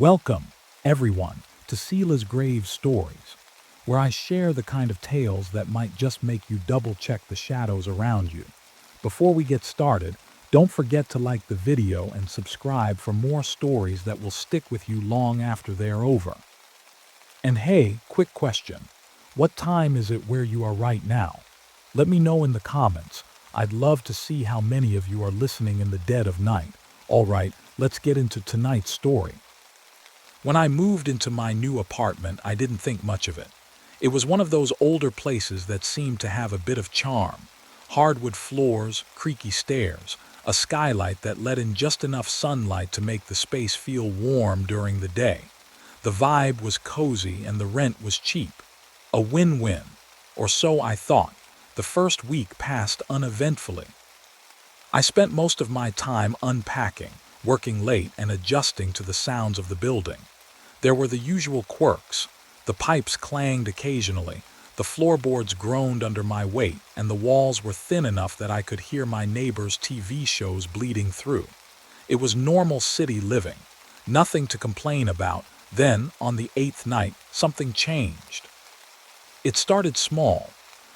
Welcome, everyone, to Silas Grave Stories, where I share the kind of tales that might just make you double-check the shadows around you. Before we get started, don't forget to like the video and subscribe for more stories that will stick with you long after they're over. And hey, quick question. What time is it where you are right now? Let me know in the comments. I'd love to see how many of you are listening in the dead of night. All right, let's get into tonight's story. When I moved into my new apartment, I didn't think much of it. It was one of those older places that seemed to have a bit of charm. Hardwood floors, creaky stairs, a skylight that let in just enough sunlight to make the space feel warm during the day. The vibe was cozy and the rent was cheap. A win-win, or so I thought. The first week passed uneventfully. I spent most of my time unpacking, working late and adjusting to the sounds of the building. There were the usual quirks. The pipes clanged occasionally, the floorboards groaned under my weight, and the walls were thin enough that I could hear my neighbors' TV shows bleeding through. It was normal city living, nothing to complain about. Then, on the 8th night, something changed. It started small.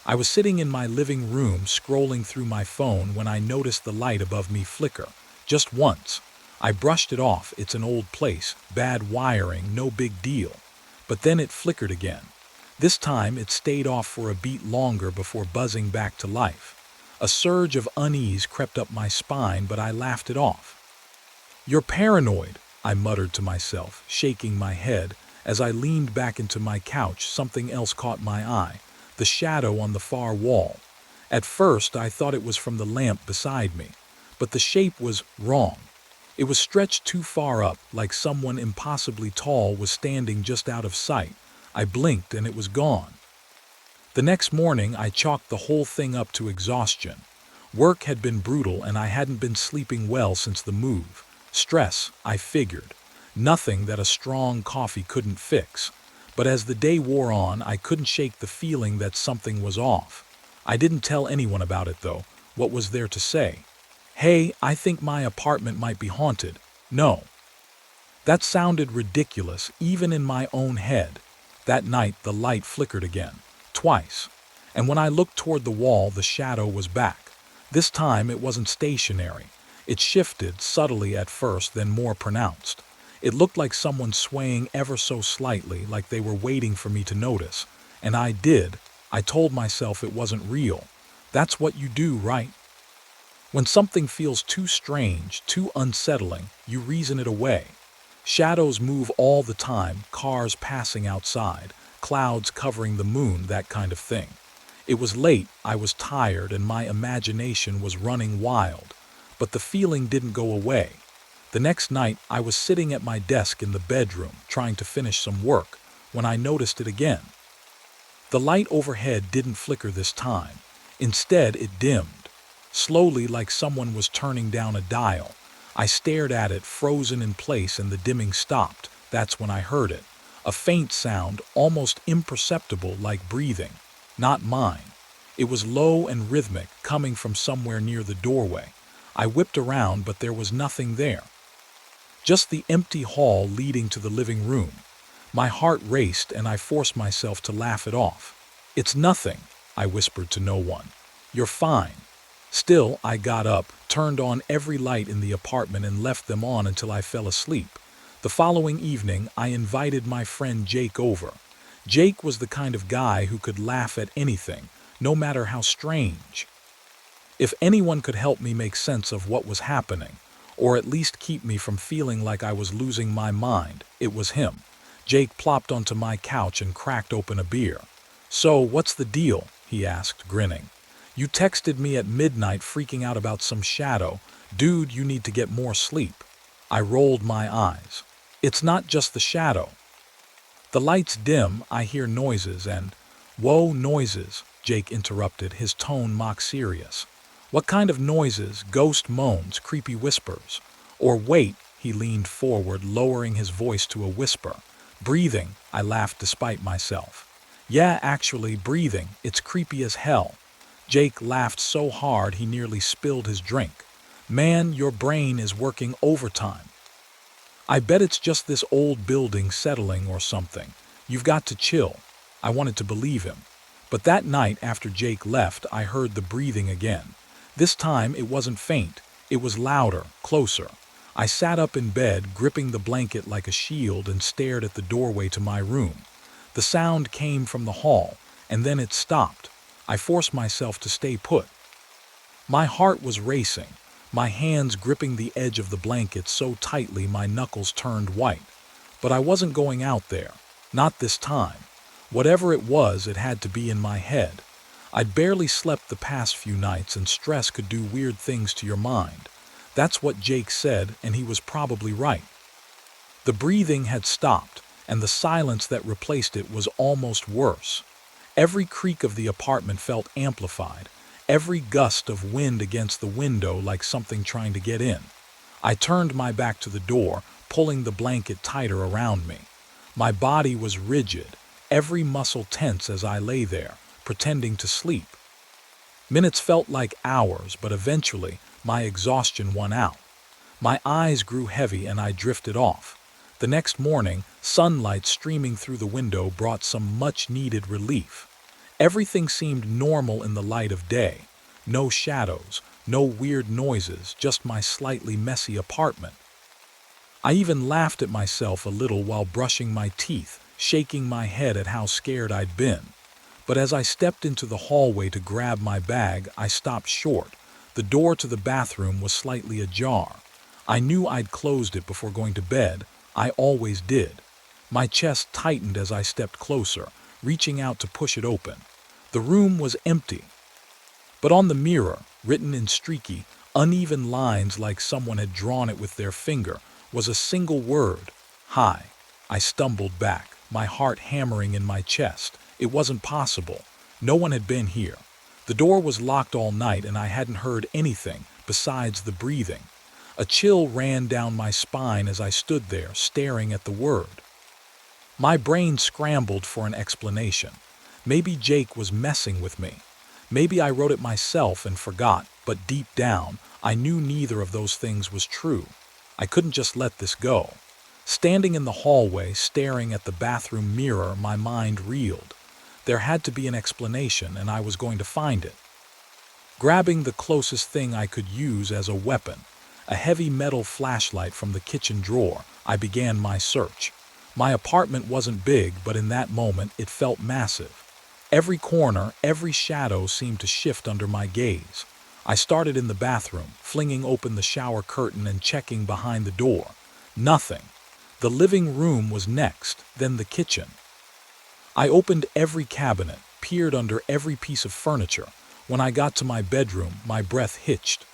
I was sitting in my living room scrolling through my phone when I noticed the light above me flicker, just once. I brushed it off. It's an old place, bad wiring, no big deal. But then it flickered again. This time it stayed off for a beat longer before buzzing back to life. A surge of unease crept up my spine, but I laughed it off. "You're paranoid," I muttered to myself, shaking my head. As I leaned back into my couch, something else caught my eye. The shadow on the far wall. At first, I thought it was from the lamp beside me, but the shape was wrong. It was stretched too far up, like someone impossibly tall was standing just out of sight. I blinked and it was gone. The next morning, I chalked the whole thing up to exhaustion. Work had been brutal and I hadn't been sleeping well since the move. Stress, I figured. Nothing that a strong coffee couldn't fix. But as the day wore on, I couldn't shake the feeling that something was off. I didn't tell anyone about it, though. What was there to say? "Hey, I think my apartment might be haunted." No. That sounded ridiculous, even in my own head. That night, the light flickered again, twice. And when I looked toward the wall, the shadow was back. This time, it wasn't stationary. It shifted, subtly at first, then more pronounced. It looked like someone swaying ever so slightly, like they were waiting for me to notice. And I did. I told myself it wasn't real. That's what you do, right? When something feels too strange, too unsettling, you reason it away. Shadows move all the time, cars passing outside, clouds covering the moon, that kind of thing. It was late, I was tired, and my imagination was running wild. But the feeling didn't go away. The next night, I was sitting at my desk in the bedroom, trying to finish some work, when I noticed it again. The light overhead didn't flicker this time. Instead, it dimmed. Slowly, like someone was turning down a dial. I stared at it, frozen in place, and the dimming stopped. That's when I heard it. A faint sound, almost imperceptible, like breathing. Not mine. It was low and rhythmic, coming from somewhere near the doorway. I whipped around, but there was nothing there. Just the empty hall leading to the living room. My heart raced and I forced myself to laugh it off. "It's nothing," I whispered to no one. "You're fine." Still, I got up, turned on every light in the apartment and left them on until I fell asleep. The following evening, I invited my friend Jake over. Jake was the kind of guy who could laugh at anything, no matter how strange. If anyone could help me make sense of what was happening, or at least keep me from feeling like I was losing my mind, it was him. Jake plopped onto my couch and cracked open a beer. "So, what's the deal?" he asked, grinning. "You texted me at midnight freaking out about some shadow. Dude, you need to get more sleep." I rolled my eyes. "It's not just the shadow. The lights dim, I hear noises and—" "Whoa, noises," Jake interrupted, his tone mock serious. "What kind of noises? Ghost moans, creepy whispers? Or wait," he leaned forward, lowering his voice to a whisper. "Breathing," I laughed despite myself. "Yeah, actually, breathing. It's creepy as hell." Jake laughed so hard he nearly spilled his drink. "Man, your brain is working overtime." I bet it's just this old building settling or something. You've got to chill. I wanted to believe him. But that night after Jake left, I heard the breathing again. This time it wasn't faint. It was louder, closer. I sat up in bed, gripping the blanket like a shield, and stared at the doorway to my room. The sound came from the hall, and then it stopped. I forced myself to stay put. My heart was racing, my hands gripping the edge of the blanket so tightly my knuckles turned white. But I wasn't going out there. Not this time. Whatever it was, it had to be in my head. I'd barely slept the past few nights, and stress could do weird things to your mind. That's what Jake said, and he was probably right. The breathing had stopped, and the silence that replaced it was almost worse. Every creak of the apartment felt amplified, every gust of wind against the window like something trying to get in. I turned my back to the door, pulling the blanket tighter around me. My body was rigid, every muscle tense as I lay there, pretending to sleep. Minutes felt like hours, but eventually my exhaustion won out. My eyes grew heavy and I drifted off. The next morning, sunlight streaming through the window brought some much-needed relief. Everything seemed normal in the light of day. No shadows, no weird noises, just my slightly messy apartment. I even laughed at myself a little while brushing my teeth, shaking my head at how scared I'd been. But as I stepped into the hallway to grab my bag, I stopped short. The door to the bathroom was slightly ajar. I knew I'd closed it before going to bed. I always did. My chest tightened as I stepped closer, reaching out to push it open. The room was empty. But on the mirror, written in streaky, uneven lines like someone had drawn it with their finger, was a single word: "Hi." I stumbled back, my heart hammering in my chest. It wasn't possible. No one had been here. The door was locked all night and I hadn't heard anything besides the breathing. A chill ran down my spine as I stood there, staring at the word. My brain scrambled for an explanation. Maybe Jake was messing with me. Maybe I wrote it myself and forgot, but deep down, I knew neither of those things was true. I couldn't just let this go. Standing in the hallway, staring at the bathroom mirror, my mind reeled. There had to be an explanation, and I was going to find it. Grabbing the closest thing I could use as a weapon, a heavy metal flashlight from the kitchen drawer, I began my search. My apartment wasn't big, but in that moment it felt massive. Every corner, every shadow seemed to shift under my gaze. I started in the bathroom, flinging open the shower curtain and checking behind the door. Nothing. The living room was next, then the kitchen. I opened every cabinet, peered under every piece of furniture. When I got to my bedroom, my breath hitched.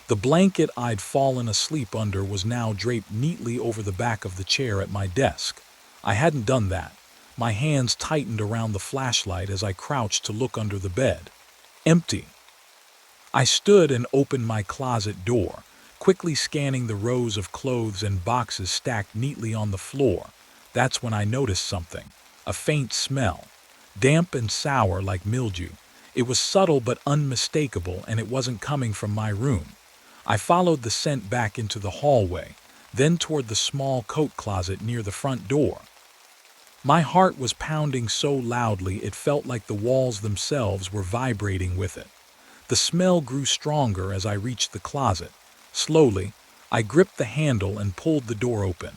The blanket I'd fallen asleep under was now draped neatly over the back of the chair at my desk. I hadn't done that. My hands tightened around the flashlight as I crouched to look under the bed. Empty. I stood and opened my closet door, quickly scanning the rows of clothes and boxes stacked neatly on the floor. That's when I noticed something. A faint smell. Damp and sour like mildew. It was subtle but unmistakable, and it wasn't coming from my room. I followed the scent back into the hallway, then toward the small coat closet near the front door. My heart was pounding so loudly it felt like the walls themselves were vibrating with it. The smell grew stronger as I reached the closet. Slowly, I gripped the handle and pulled the door open.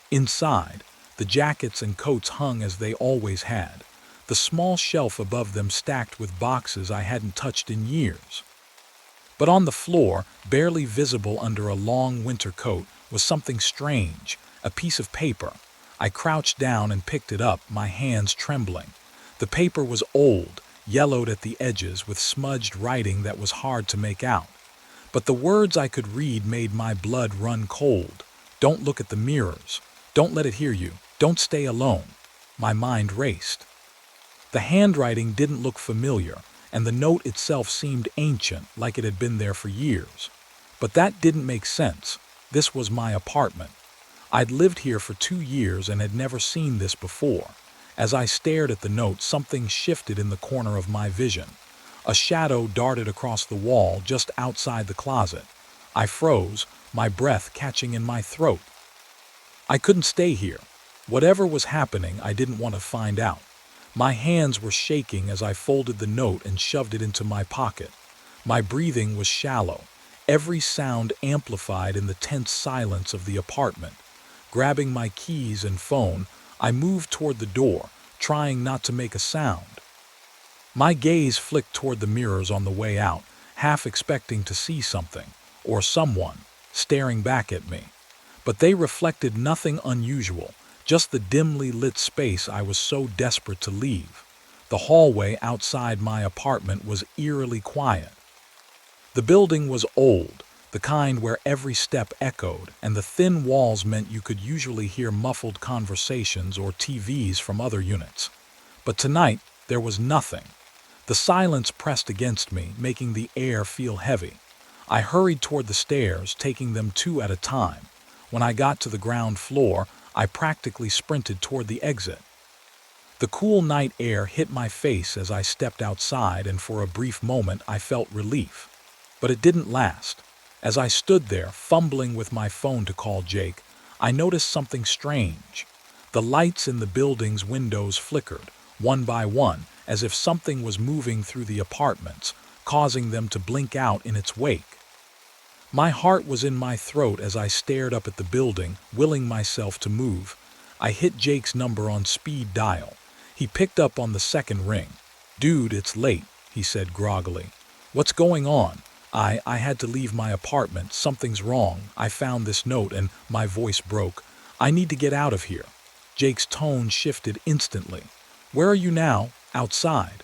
Inside, the jackets and coats hung as they always had, the small shelf above them stacked with boxes I hadn't touched in years. But on the floor, barely visible under a long winter coat, was something strange, a piece of paper. I crouched down and picked it up, my hands trembling. The paper was old, yellowed at the edges with smudged writing that was hard to make out. But the words I could read made my blood run cold. Don't look at the mirrors. Don't let it hear you. Don't stay alone. My mind raced. The handwriting didn't look familiar, and the note itself seemed ancient, like it had been there for years. But that didn't make sense. This was my apartment. I'd lived here for 2 years and had never seen this before. As I stared at the note, something shifted in the corner of my vision. A shadow darted across the wall just outside the closet. I froze, my breath catching in my throat. I couldn't stay here. Whatever was happening, I didn't want to find out. My hands were shaking as I folded the note and shoved it into my pocket. My breathing was shallow, every sound amplified in the tense silence of the apartment. Grabbing my keys and phone, I moved toward the door, trying not to make a sound. My gaze flicked toward the mirrors on the way out, half expecting to see something, or someone, staring back at me. But they reflected nothing unusual, just the dimly lit space I was so desperate to leave. The hallway outside my apartment was eerily quiet. The building was old, the kind where every step echoed, and the thin walls meant you could usually hear muffled conversations or TVs from other units. But tonight, there was nothing. The silence pressed against me, making the air feel heavy. I hurried toward the stairs, taking them two at a time. When I got to the ground floor, I practically sprinted toward the exit. The cool night air hit my face as I stepped outside, and for a brief moment I felt relief. But it didn't last. As I stood there, fumbling with my phone to call Jake, I noticed something strange. The lights in the building's windows flickered, one by one, as if something was moving through the apartments, causing them to blink out in its wake. My heart was in my throat as I stared up at the building, willing myself to move. I hit Jake's number on speed dial. He picked up on the second ring. "Dude, it's late," he said groggily. "What's going on?" I had to leave my apartment. Something's wrong. I found this note," and my voice broke. "I need to get out of here." Jake's tone shifted instantly. "Where are you now?" "Outside."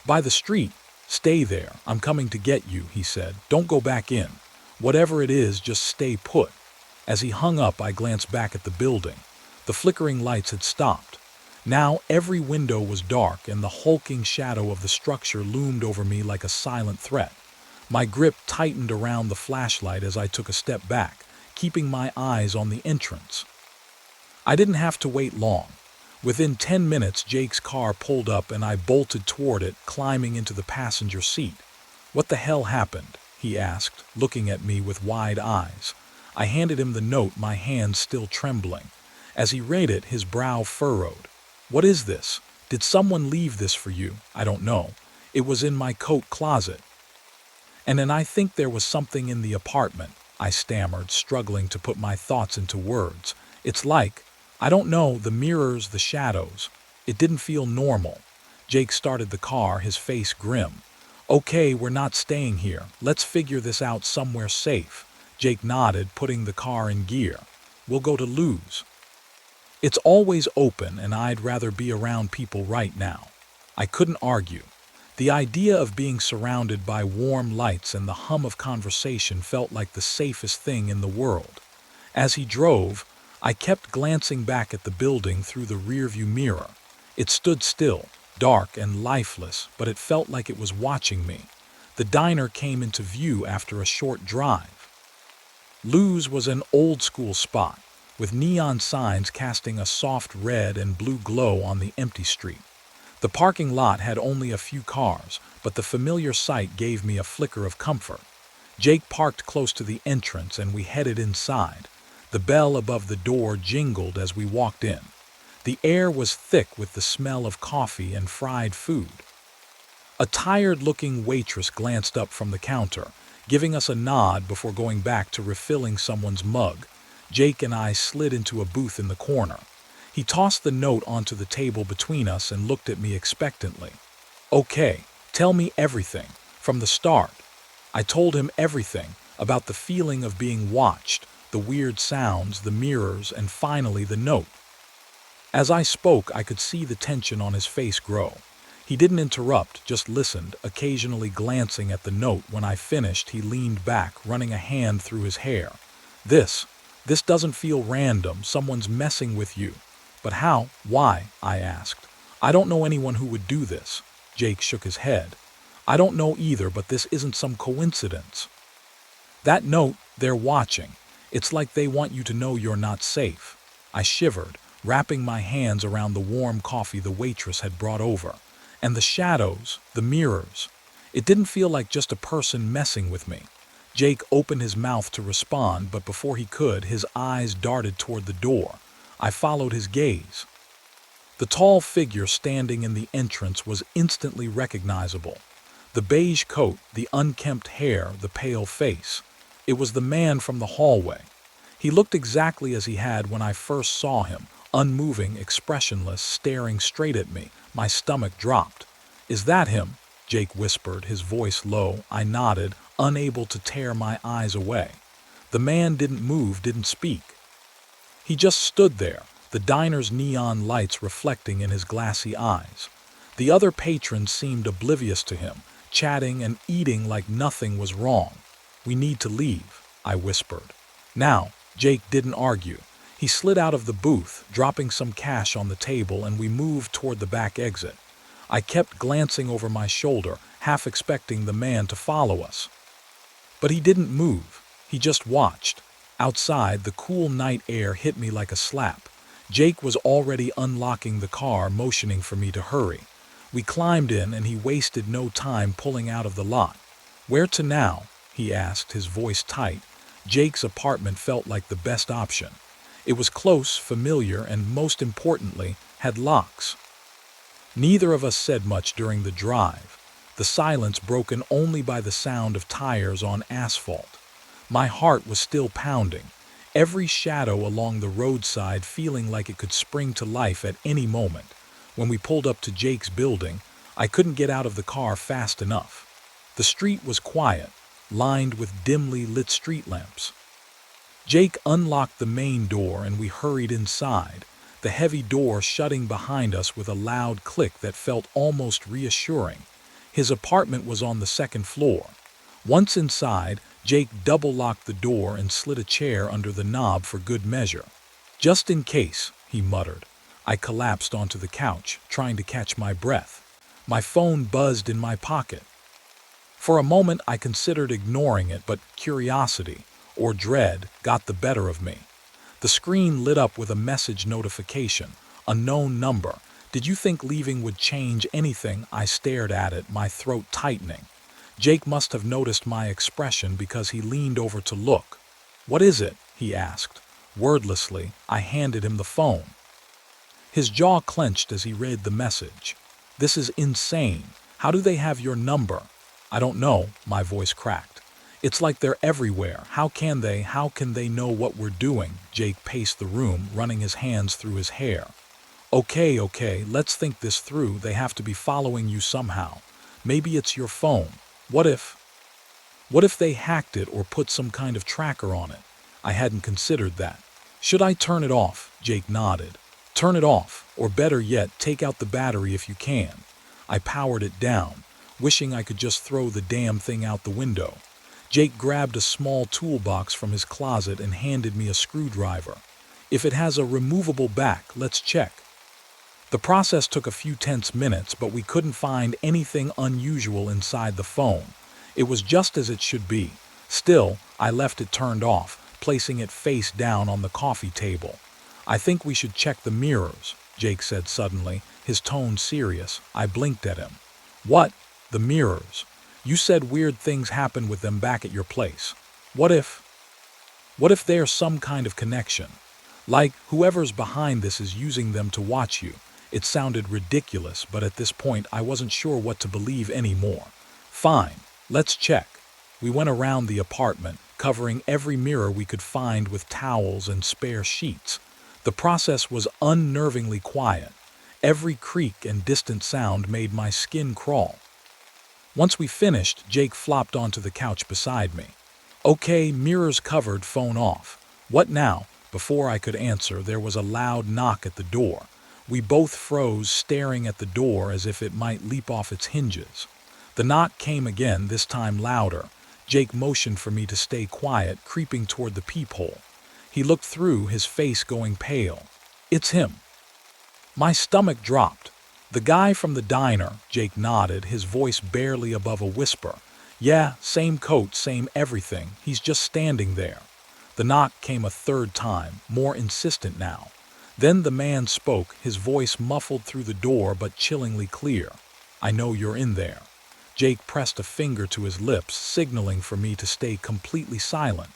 "By the street." "Stay there. I'm coming to get you," he said. "Don't go back in. Whatever it is, just stay put." As he hung up, I glanced back at the building. The flickering lights had stopped. Now every window was dark, and the hulking shadow of the structure loomed over me like a silent threat. My grip tightened around the flashlight as I took a step back, keeping my eyes on the entrance. I didn't have to wait long. Within 10 minutes, Jake's car pulled up and I bolted toward it, climbing into the passenger seat. "What the hell happened?" he asked, looking at me with wide eyes. I handed him the note, my hands still trembling. As he read it, his brow furrowed. "What is this? Did someone leave this for you?" "I don't know. It was in my coat closet." And then I think there was something in the apartment," I stammered, struggling to put my thoughts into words. "It's like, I don't know, the mirrors, the shadows. It didn't feel normal." Jake started the car, his face grim. "Okay, we're not staying here. Let's figure this out somewhere safe." Jake nodded, putting the car in gear. "We'll go to Lou's. It's always open, and I'd rather be around people right now." I couldn't argue. The idea of being surrounded by warm lights and the hum of conversation felt like the safest thing in the world. As he drove, I kept glancing back at the building through the rearview mirror. It stood still, dark and lifeless, but it felt like it was watching me. The diner came into view after a short drive. Lou's was an old-school spot, with neon signs casting a soft red and blue glow on the empty street. The parking lot had only a few cars, but the familiar sight gave me a flicker of comfort. Jake parked close to the entrance and we headed inside. The bell above the door jingled as we walked in. The air was thick with the smell of coffee and fried food. A tired-looking waitress glanced up from the counter, giving us a nod before going back to refilling someone's mug. Jake and I slid into a booth in the corner. He tossed the note onto the table between us and looked at me expectantly. "Okay, tell me everything, from the start." I told him everything, about the feeling of being watched, the weird sounds, the mirrors, and finally the note. As I spoke, I could see the tension on his face grow. He didn't interrupt, just listened, occasionally glancing at the note. When I finished, he leaned back, running a hand through his hair. This doesn't feel random. Someone's messing with you." "But how? Why?" I asked. "I don't know anyone who would do this." Jake shook his head. "I don't know either, but this isn't some coincidence. That note, they're watching. It's like they want you to know you're not safe." I shivered, wrapping my hands around the warm coffee the waitress had brought over. And the shadows, the mirrors. It didn't feel like just a person messing with me. Jake opened his mouth to respond, but before he could, his eyes darted toward the door. I followed his gaze. The tall figure standing in the entrance was instantly recognizable. The beige coat, the unkempt hair, the pale face. It was the man from the hallway. He looked exactly as he had when I first saw him, unmoving, expressionless, staring straight at me. My stomach dropped. "Is that him?" Jake whispered, his voice low. I nodded, unable to tear my eyes away. The man didn't move, didn't speak. He just stood there, the diner's neon lights reflecting in his glassy eyes. The other patrons seemed oblivious to him, chatting and eating like nothing was wrong. "We need to leave," I whispered. Now, Jake didn't argue. He slid out of the booth, dropping some cash on the table, and we moved toward the back exit. I kept glancing over my shoulder, half expecting the man to follow us. But he didn't move. He just watched. Outside, the cool night air hit me like a slap. Jake was already unlocking the car, motioning for me to hurry. We climbed in, and he wasted no time pulling out of the lot. "Where to now?" he asked, his voice tight. Jake's apartment felt like the best option. It was close, familiar, and most importantly, had locks. Neither of us said much during the drive, the silence broken only by the sound of tires on asphalt. My heart was still pounding, every shadow along the roadside feeling like it could spring to life at any moment. When we pulled up to Jake's building, I couldn't get out of the car fast enough. The street was quiet, lined with dimly lit street lamps. Jake unlocked the main door and we hurried inside, the heavy door shutting behind us with a loud click that felt almost reassuring. His apartment was on the second floor. Once inside, Jake double-locked the door and slid a chair under the knob for good measure. "Just in case," he muttered. I collapsed onto the couch, trying to catch my breath. My phone buzzed in my pocket. For a moment I considered ignoring it, but curiosity, or dread, got the better of me. The screen lit up with a message notification. "Unknown number. Did you think leaving would change anything?" I stared at it, my throat tightening. Jake must have noticed my expression because he leaned over to look. "What is it?" he asked. Wordlessly, I handed him the phone. His jaw clenched as he read the message. "This is insane. How do they have your number?" "I don't know," my voice cracked. "It's like they're everywhere. How can they know what we're doing?" Jake paced the room, running his hands through his hair. Okay, let's think this through. They have to be following you somehow. Maybe it's your phone. What if they hacked it or put some kind of tracker on it? I hadn't considered that. "Should I turn it off?" Jake nodded. "Turn it off, or better yet, take out the battery if you can." I powered it down, wishing I could just throw the damn thing out the window. Jake grabbed a small toolbox from his closet and handed me a screwdriver. "If it has a removable back, let's check." The process took a few tense minutes, but we couldn't find anything unusual inside the phone. It was just as it should be. Still, I left it turned off, placing it face down on the coffee table. "I think we should check the mirrors," Jake said suddenly, his tone serious. I blinked at him. "What? The mirrors? You said weird things happened with them back at your place. What if there's some kind of connection? Like, whoever's behind this is using them to watch you." It sounded ridiculous, but at this point I wasn't sure what to believe anymore. "Fine, let's check." We went around the apartment, covering every mirror we could find with towels and spare sheets. The process was unnervingly quiet. Every creak and distant sound made my skin crawl. Once we finished, Jake flopped onto the couch beside me. "Okay, mirrors covered, phone off. What now?" Before I could answer, there was a loud knock at the door. We both froze, staring at the door as if it might leap off its hinges. The knock came again, this time louder. Jake motioned for me to stay quiet, creeping toward the peephole. He looked through, his face going pale. "It's him." My stomach dropped. "The guy from the diner," Jake nodded, his voice barely above a whisper. "Yeah, same coat, same everything. He's just standing there." The knock came a third time, more insistent now. Then the man spoke, his voice muffled through the door but chillingly clear. "I know you're in there." Jake pressed a finger to his lips, signaling for me to stay completely silent.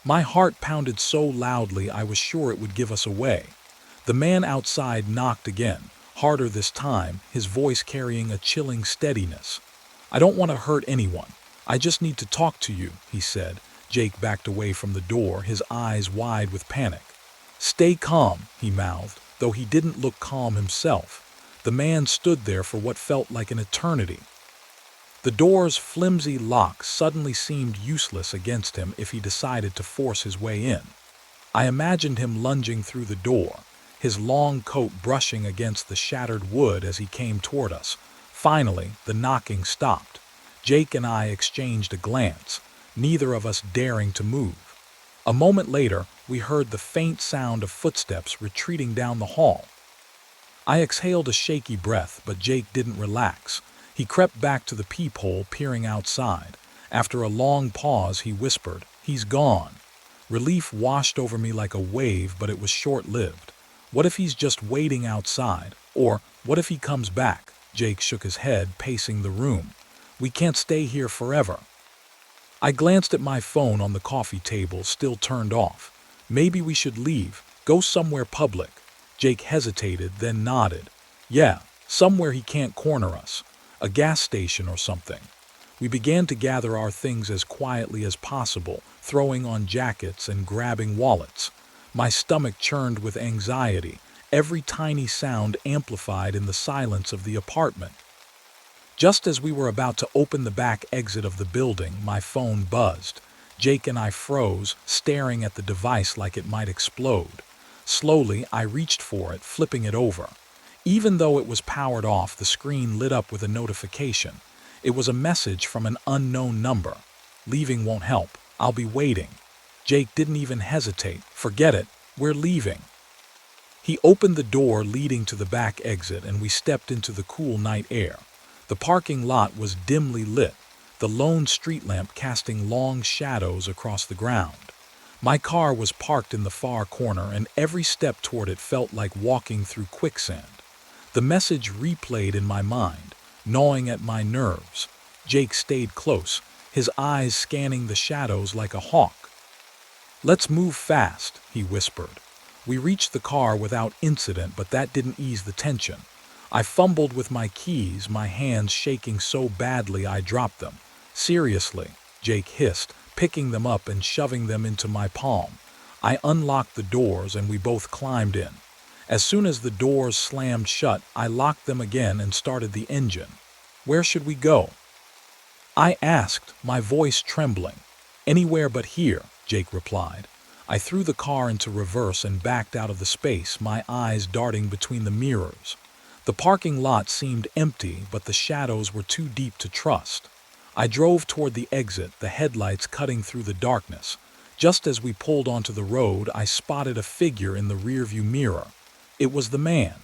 My heart pounded so loudly I was sure it would give us away. The man outside knocked again, harder this time, his voice carrying a chilling steadiness. "I don't want to hurt anyone. I just need to talk to you," he said. Jake backed away from the door, his eyes wide with panic. "Stay calm," he mouthed, though he didn't look calm himself. The man stood there for what felt like an eternity. The door's flimsy lock suddenly seemed useless against him if he decided to force his way in. I imagined him lunging through the door, his long coat brushing against the shattered wood as he came toward us. Finally, the knocking stopped. Jake and I exchanged a glance, neither of us daring to move. A moment later, we heard the faint sound of footsteps retreating down the hall. I exhaled a shaky breath, but Jake didn't relax. He crept back to the peephole, peering outside. After a long pause, he whispered, "He's gone." Relief washed over me like a wave, but it was short-lived. What if he's just waiting outside? Or what if he comes back? Jake shook his head, pacing the room. "We can't stay here forever." I glanced at my phone on the coffee table, still turned off. "Maybe we should leave, go somewhere public." Jake hesitated, then nodded. "Yeah, somewhere he can't corner us. A gas station or something." We began to gather our things as quietly as possible, throwing on jackets and grabbing wallets. My stomach churned with anxiety, every tiny sound amplified in the silence of the apartment. Just as we were about to open the back exit of the building, my phone buzzed. Jake and I froze, staring at the device like it might explode. Slowly, I reached for it, flipping it over. Even though it was powered off, the screen lit up with a notification. It was a message from an unknown number. "Leaving won't help. I'll be waiting." Jake didn't even hesitate. "Forget it. We're leaving." He opened the door leading to the back exit, and we stepped into the cool night air. The parking lot was dimly lit, the lone street lamp casting long shadows across the ground. My car was parked in the far corner, and every step toward it felt like walking through quicksand. The message replayed in my mind, gnawing at my nerves. Jake stayed close, his eyes scanning the shadows like a hawk. "Let's move fast," he whispered. We reached the car without incident, but that didn't ease the tension. I fumbled with my keys, my hands shaking so badly I dropped them. "Seriously," Jake hissed, picking them up and shoving them into my palm. I unlocked the doors and we both climbed in. As soon as the doors slammed shut, I locked them again and started the engine. "Where should we go?" I asked, my voice trembling. "Anywhere but here," Jake replied. I threw the car into reverse and backed out of the space, my eyes darting between the mirrors. The parking lot seemed empty, but the shadows were too deep to trust. I drove toward the exit, the headlights cutting through the darkness. Just as we pulled onto the road, I spotted a figure in the rearview mirror. It was the man.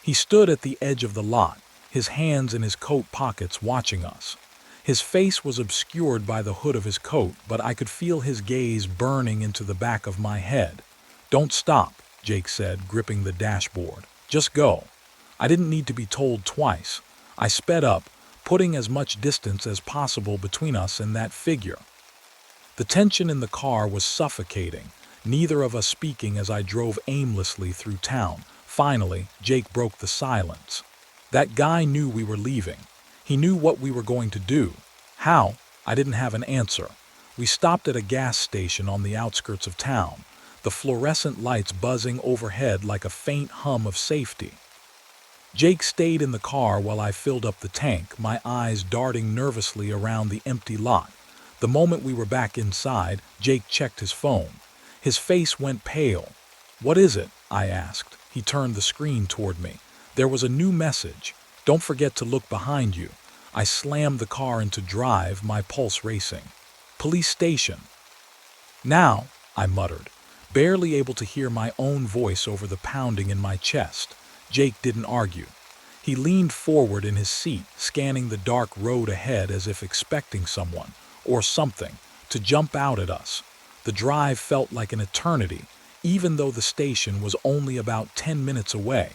He stood at the edge of the lot, his hands in his coat pockets, watching us. His face was obscured by the hood of his coat, but I could feel his gaze burning into the back of my head. "Don't stop," Jake said, gripping the dashboard. "Just go." I didn't need to be told twice. I sped up, putting as much distance as possible between us and that figure. The tension in the car was suffocating, neither of us speaking as I drove aimlessly through town. Finally, Jake broke the silence. "That guy knew we were leaving. He knew what we were going to do. How?" I didn't have an answer. We stopped at a gas station on the outskirts of town, the fluorescent lights buzzing overhead like a faint hum of safety. Jake stayed in the car while I filled up the tank, my eyes darting nervously around the empty lot. The moment we were back inside, Jake checked his phone. His face went pale. "What is it?" I asked. He turned the screen toward me. There was a new message. "Don't forget to look behind you." I slammed the car into drive, my pulse racing. "Police station." "Now," I muttered, barely able to hear my own voice over the pounding in my chest. Jake didn't argue. He leaned forward in his seat, scanning the dark road ahead as if expecting someone, or something, to jump out at us. The drive felt like an eternity, even though the station was only about 10 minutes away.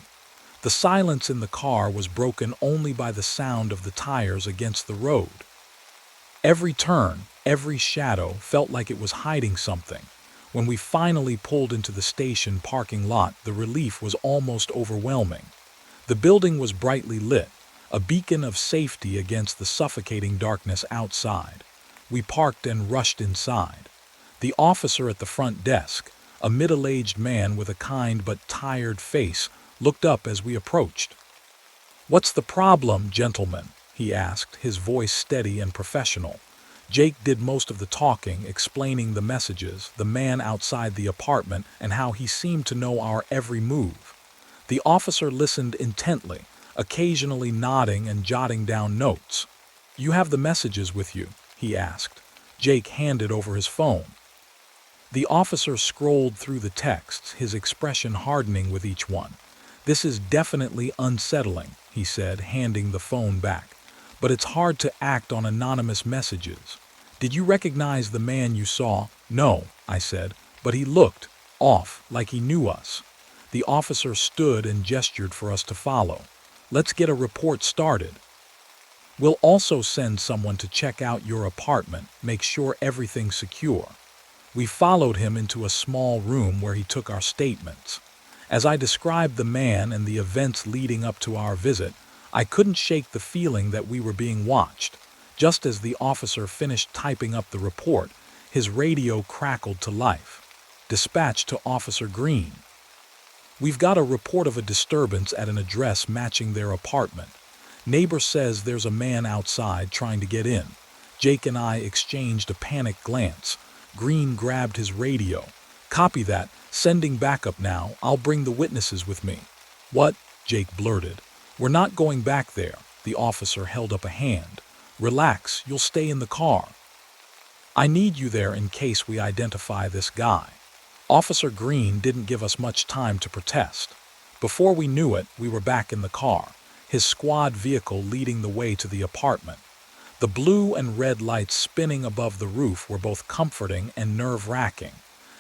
The silence in the car was broken only by the sound of the tires against the road. Every turn, every shadow felt like it was hiding something. When we finally pulled into the station parking lot, the relief was almost overwhelming. The building was brightly lit, a beacon of safety against the suffocating darkness outside. We parked and rushed inside. The officer at the front desk, a middle-aged man with a kind but tired face, looked up as we approached. "What's the problem, gentlemen?" he asked, his voice steady and professional. Jake did most of the talking, explaining the messages, the man outside the apartment, and how he seemed to know our every move. The officer listened intently, occasionally nodding and jotting down notes. "You have the messages with you?" he asked. Jake handed over his phone. The officer scrolled through the texts, his expression hardening with each one. "This is definitely unsettling," he said, handing the phone back. "But it's hard to act on anonymous messages. Did you recognize the man you saw?" "No," I said, "but he looked off, like he knew us." The officer stood and gestured for us to follow. "Let's get a report started. We'll also send someone to check out your apartment, make sure everything's secure." We followed him into a small room where he took our statements. As I described the man and the events leading up to our visit, I couldn't shake the feeling that we were being watched. Just as the officer finished typing up the report, his radio crackled to life. "Dispatch to Officer Green. We've got a report of a disturbance at an address matching their apartment. Neighbor says there's a man outside trying to get in." Jake and I exchanged a panicked glance. Green grabbed his radio. "Copy that. Sending backup now. I'll bring the witnesses with me." "What?" Jake blurted. "We're not going back there." The officer held up a hand. "Relax, you'll stay in the car. I need you there in case we identify this guy." Officer Green didn't give us much time to protest. Before we knew it, we were back in the car, his squad vehicle leading the way to the apartment. The blue and red lights spinning above the roof were both comforting and nerve-wracking.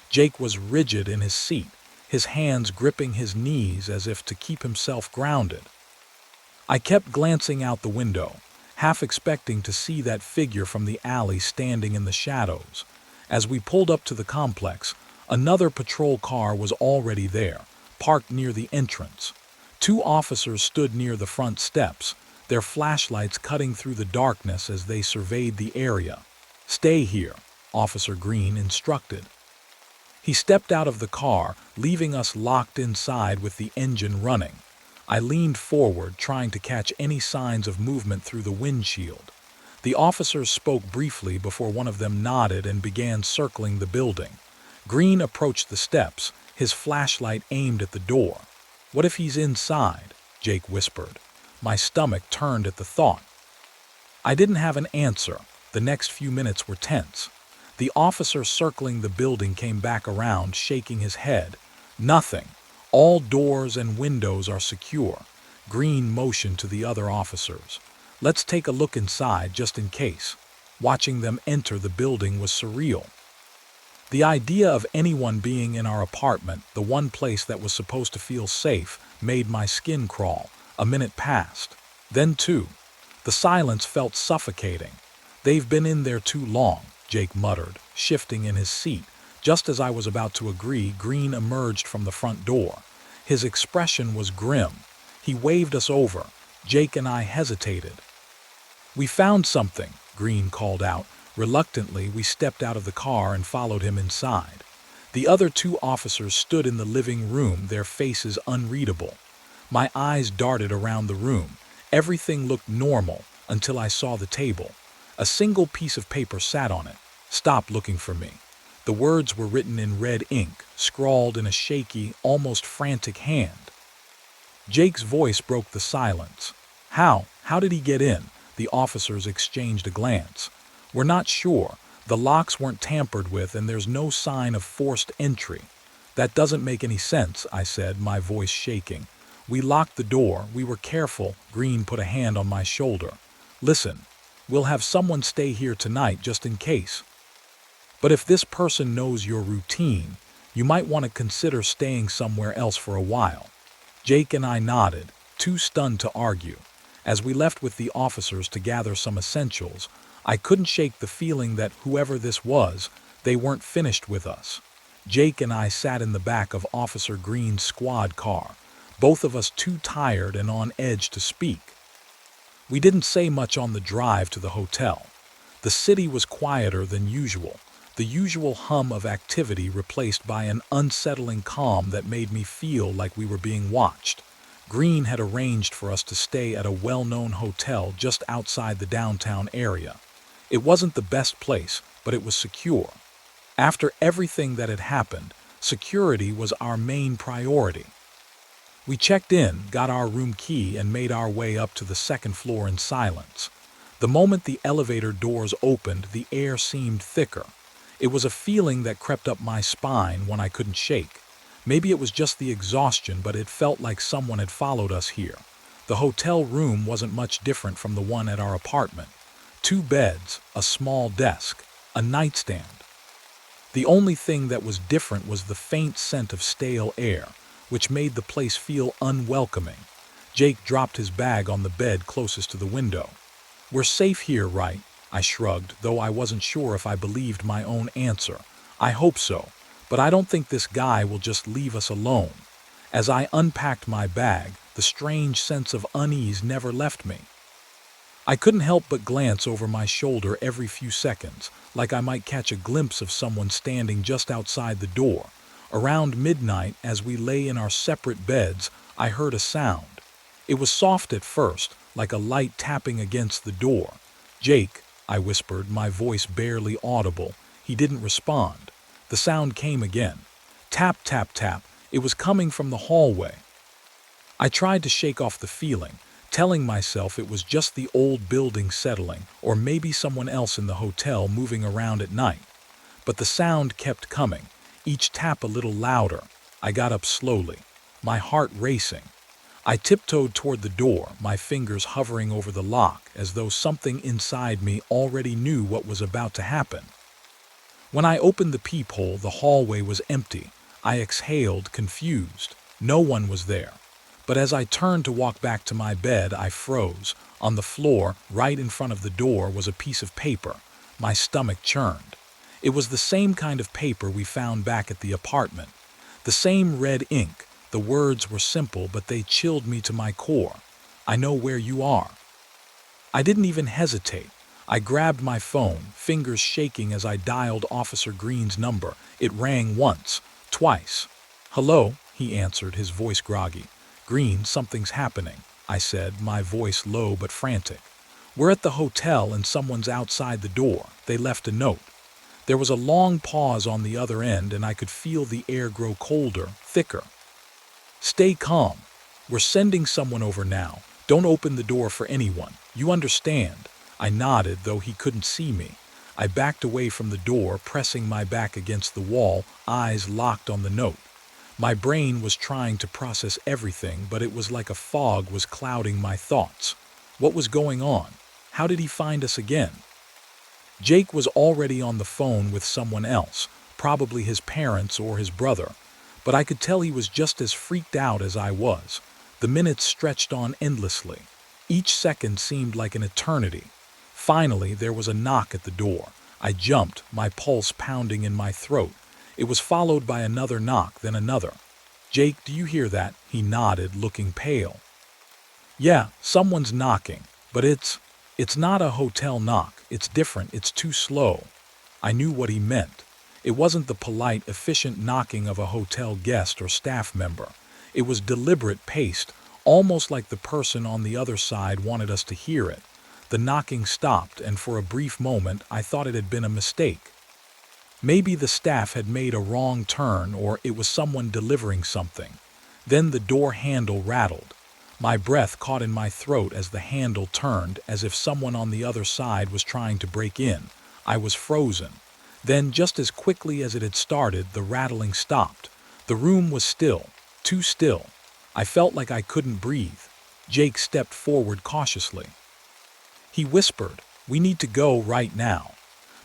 Jake was rigid in his seat, his hands gripping his knees as if to keep himself grounded. I kept glancing out the window, half expecting to see that figure from the alley standing in the shadows. As we pulled up to the complex, another patrol car was already there, parked near the entrance. Two officers stood near the front steps, their flashlights cutting through the darkness as they surveyed the area. "Stay here," Officer Green instructed. He stepped out of the car, leaving us locked inside with the engine running. I leaned forward, trying to catch any signs of movement through the windshield. The officers spoke briefly before one of them nodded and began circling the building. Green approached the steps, his flashlight aimed at the door. "What if he's inside?" Jake whispered. My stomach turned at the thought. I didn't have an answer. The next few minutes were tense. The officer circling the building came back around, shaking his head. "Nothing. All doors and windows are secure." Green motioned to the other officers. "Let's take a look inside just in case." Watching them enter the building was surreal. The idea of anyone being in our apartment, the one place that was supposed to feel safe, made my skin crawl. A minute passed. Then two. The silence felt suffocating. "They've been in there too long," Jake muttered, shifting in his seat. Just as I was about to agree, Green emerged from the front door. His expression was grim. He waved us over. Jake and I hesitated. "We found something," Green called out. Reluctantly, we stepped out of the car and followed him inside. The other two officers stood in the living room, their faces unreadable. My eyes darted around the room. Everything looked normal until I saw the table. A single piece of paper sat on it. "Stop looking for me." The words were written in red ink, scrawled in a shaky, almost frantic hand. Jake's voice broke the silence. How did he get in?" The officers exchanged a glance. "We're not sure. The locks weren't tampered with and there's no sign of forced entry." "That doesn't make any sense," I said, my voice shaking. "We locked the door. We were careful." Green put a hand on my shoulder. "Listen, we'll have someone stay here tonight just in case. But if this person knows your routine, you might want to consider staying somewhere else for a while." Jake and I nodded, too stunned to argue. As we left with the officers to gather some essentials, I couldn't shake the feeling that whoever this was, they weren't finished with us. Jake and I sat in the back of Officer Green's squad car, both of us too tired and on edge to speak. We didn't say much on the drive to the hotel. The city was quieter than usual, the usual hum of activity replaced by an unsettling calm that made me feel like we were being watched. Green had arranged for us to stay at a well-known hotel just outside the downtown area. It wasn't the best place, but it was secure. After everything that had happened, security was our main priority. We checked in, got our room key, and made our way up to the second floor in silence. The moment the elevator doors opened, the air seemed thicker. It was a feeling that crept up my spine when I couldn't shake. Maybe it was just the exhaustion, but it felt like someone had followed us here. The hotel room wasn't much different from the one at our apartment. 2 beds, a small desk, a nightstand. The only thing that was different was the faint scent of stale air, which made the place feel unwelcoming. Jake dropped his bag on the bed closest to the window. "We're safe here, right?" I shrugged, though I wasn't sure if I believed my own answer. "I hope so, but I don't think this guy will just leave us alone." As I unpacked my bag, the strange sense of unease never left me. I couldn't help but glance over my shoulder every few seconds, like I might catch a glimpse of someone standing just outside the door. Around midnight, as we lay in our separate beds, I heard a sound. It was soft at first, like a light tapping against the door. "Jake," I whispered, my voice barely audible. He didn't respond. The sound came again. Tap, tap, tap. It was coming from the hallway. I tried to shake off the feeling, telling myself it was just the old building settling, or maybe someone else in the hotel moving around at night. But the sound kept coming, each tap a little louder. I got up slowly, my heart racing. I tiptoed toward the door, my fingers hovering over the lock, as though something inside me already knew what was about to happen. When I opened the peephole, the hallway was empty. I exhaled, confused. No one was there. But as I turned to walk back to my bed, I froze. On the floor, right in front of the door, was a piece of paper. My stomach churned. It was the same kind of paper we found back at the apartment. The same red ink. The words were simple, but they chilled me to my core. "I know where you are." I didn't even hesitate. I grabbed my phone, fingers shaking as I dialed Officer Green's number. It rang once, twice. "Hello," he answered, his voice groggy. "Green, something's happening," I said, my voice low but frantic. "We're at the hotel and someone's outside the door. They left a note." There was a long pause on the other end, and I could feel the air grow colder, thicker. "Stay calm. We're sending someone over now. Don't open the door for anyone. You understand?" I nodded, though he couldn't see me. I backed away from the door, pressing my back against the wall, eyes locked on the note. My brain was trying to process everything, but it was like a fog was clouding my thoughts. What was going on? How did he find us again? Jake was already on the phone with someone else, probably his parents or his brother, but I could tell he was just as freaked out as I was. The minutes stretched on endlessly. Each second seemed like an eternity. Finally, there was a knock at the door. I jumped, my pulse pounding in my throat. It was followed by another knock, then another. "Jake, do you hear that?" He nodded, looking pale. "Yeah, someone's knocking, but it's not a hotel knock. It's different, it's too slow." I knew what he meant. It wasn't the polite, efficient knocking of a hotel guest or staff member. It was deliberate, paced, almost like the person on the other side wanted us to hear it. The knocking stopped, and for a brief moment I thought it had been a mistake. Maybe the staff had made a wrong turn, or it was someone delivering something. Then the door handle rattled. My breath caught in my throat as the handle turned, as if someone on the other side was trying to break in. I was frozen. Then, just as quickly as it had started, the rattling stopped. The room was still, too still. I felt like I couldn't breathe. Jake stepped forward cautiously. He whispered, "We need to go right now."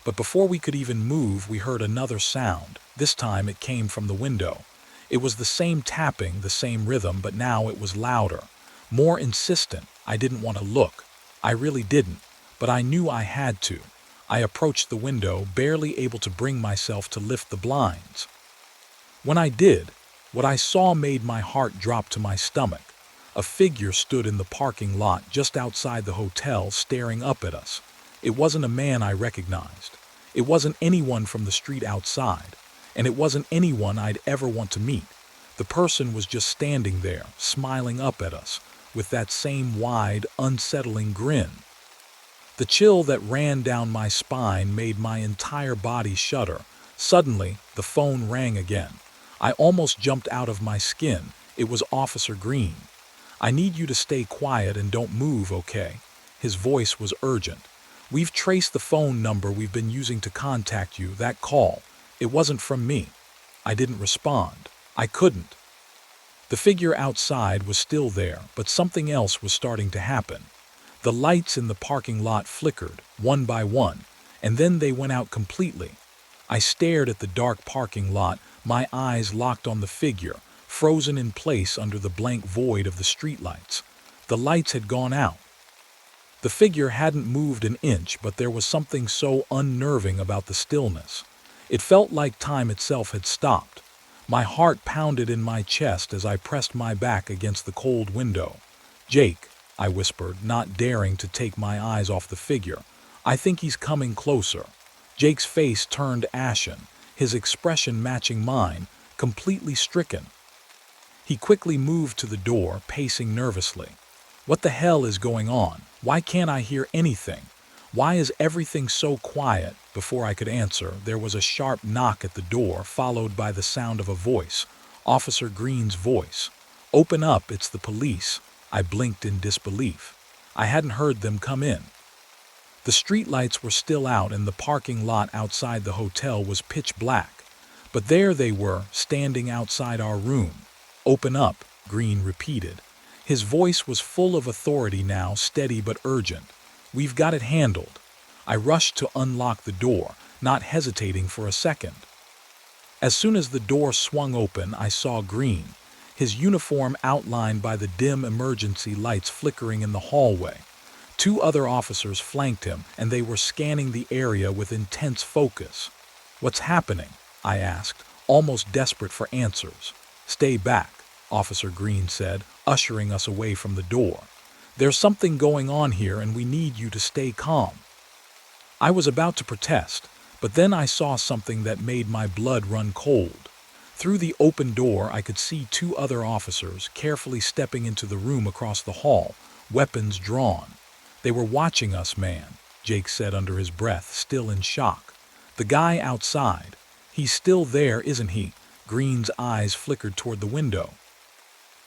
But before we could even move, we heard another sound. This time it came from the window. It was the same tapping, the same rhythm, but now it was louder, more insistent. I didn't want to look. I really didn't, but I knew I had to. I approached the window, barely able to bring myself to lift the blinds. When I did, what I saw made my heart drop to my stomach. A figure stood in the parking lot just outside the hotel, staring up at us. It wasn't a man I recognized. It wasn't anyone from the street outside, and it wasn't anyone I'd ever want to meet. The person was just standing there, smiling up at us, with that same wide, unsettling grin. The chill that ran down my spine made my entire body shudder. Suddenly, the phone rang again. I almost jumped out of my skin. It was Officer Green. "I need you to stay quiet and don't move, okay?" His voice was urgent. "We've traced the phone number we've been using to contact you, that call. It wasn't from me." I didn't respond. I couldn't. The figure outside was still there, but something else was starting to happen. The lights in the parking lot flickered, one by one, and then they went out completely. I stared at the dark parking lot, my eyes locked on the figure, frozen in place under the blank void of the streetlights. The lights had gone out. The figure hadn't moved an inch, but there was something so unnerving about the stillness. It felt like time itself had stopped. My heart pounded in my chest as I pressed my back against the cold window. "Jake," I whispered, not daring to take my eyes off the figure. "I think he's coming closer." Jake's face turned ashen, his expression matching mine, completely stricken. He quickly moved to the door, pacing nervously. "What the hell is going on? Why can't I hear anything? Why is everything so quiet?" Before I could answer, there was a sharp knock at the door, followed by the sound of a voice. Officer Green's voice. "Open up, it's the police." I blinked in disbelief. I hadn't heard them come in. The streetlights were still out and the parking lot outside the hotel was pitch black. But there they were, standing outside our room. "Open up," Green repeated. His voice was full of authority now, steady but urgent. "We've got it handled." I rushed to unlock the door, not hesitating for a second. As soon as the door swung open, I saw Green, his uniform outlined by the dim emergency lights flickering in the hallway. Two other officers flanked him, and they were scanning the area with intense focus. "What's happening?" I asked, almost desperate for answers. "Stay back," Officer Green said, ushering us away from the door. "There's something going on here and we need you to stay calm." I was about to protest, but then I saw something that made my blood run cold. Through the open door, I could see two other officers carefully stepping into the room across the hall, weapons drawn. "They were watching us, man," Jake said under his breath, still in shock. "The guy outside. He's still there, isn't he?" Green's eyes flickered toward the window.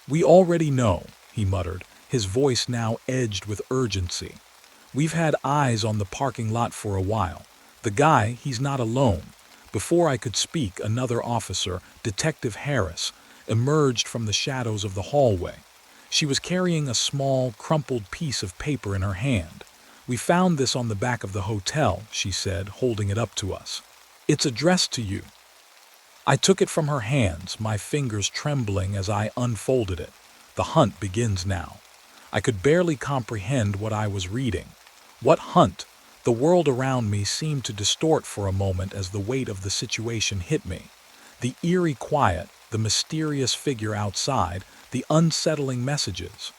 "We already know," he muttered, his voice now edged with urgency. "We've had eyes on the parking lot for a while. The guy, he's not alone." Before I could speak, another officer, Detective Harris, emerged from the shadows of the hallway. She was carrying a small, crumpled piece of paper in her hand. "We found this on the back of the hotel," she said, holding it up to us. "It's addressed to you." I took it from her hands, my fingers trembling as I unfolded it. The hunt begins now. I could barely comprehend what I was reading. What hunt? The world around me seemed to distort for a moment as the weight of the situation hit me. The eerie quiet, the mysterious figure outside, the unsettling messages.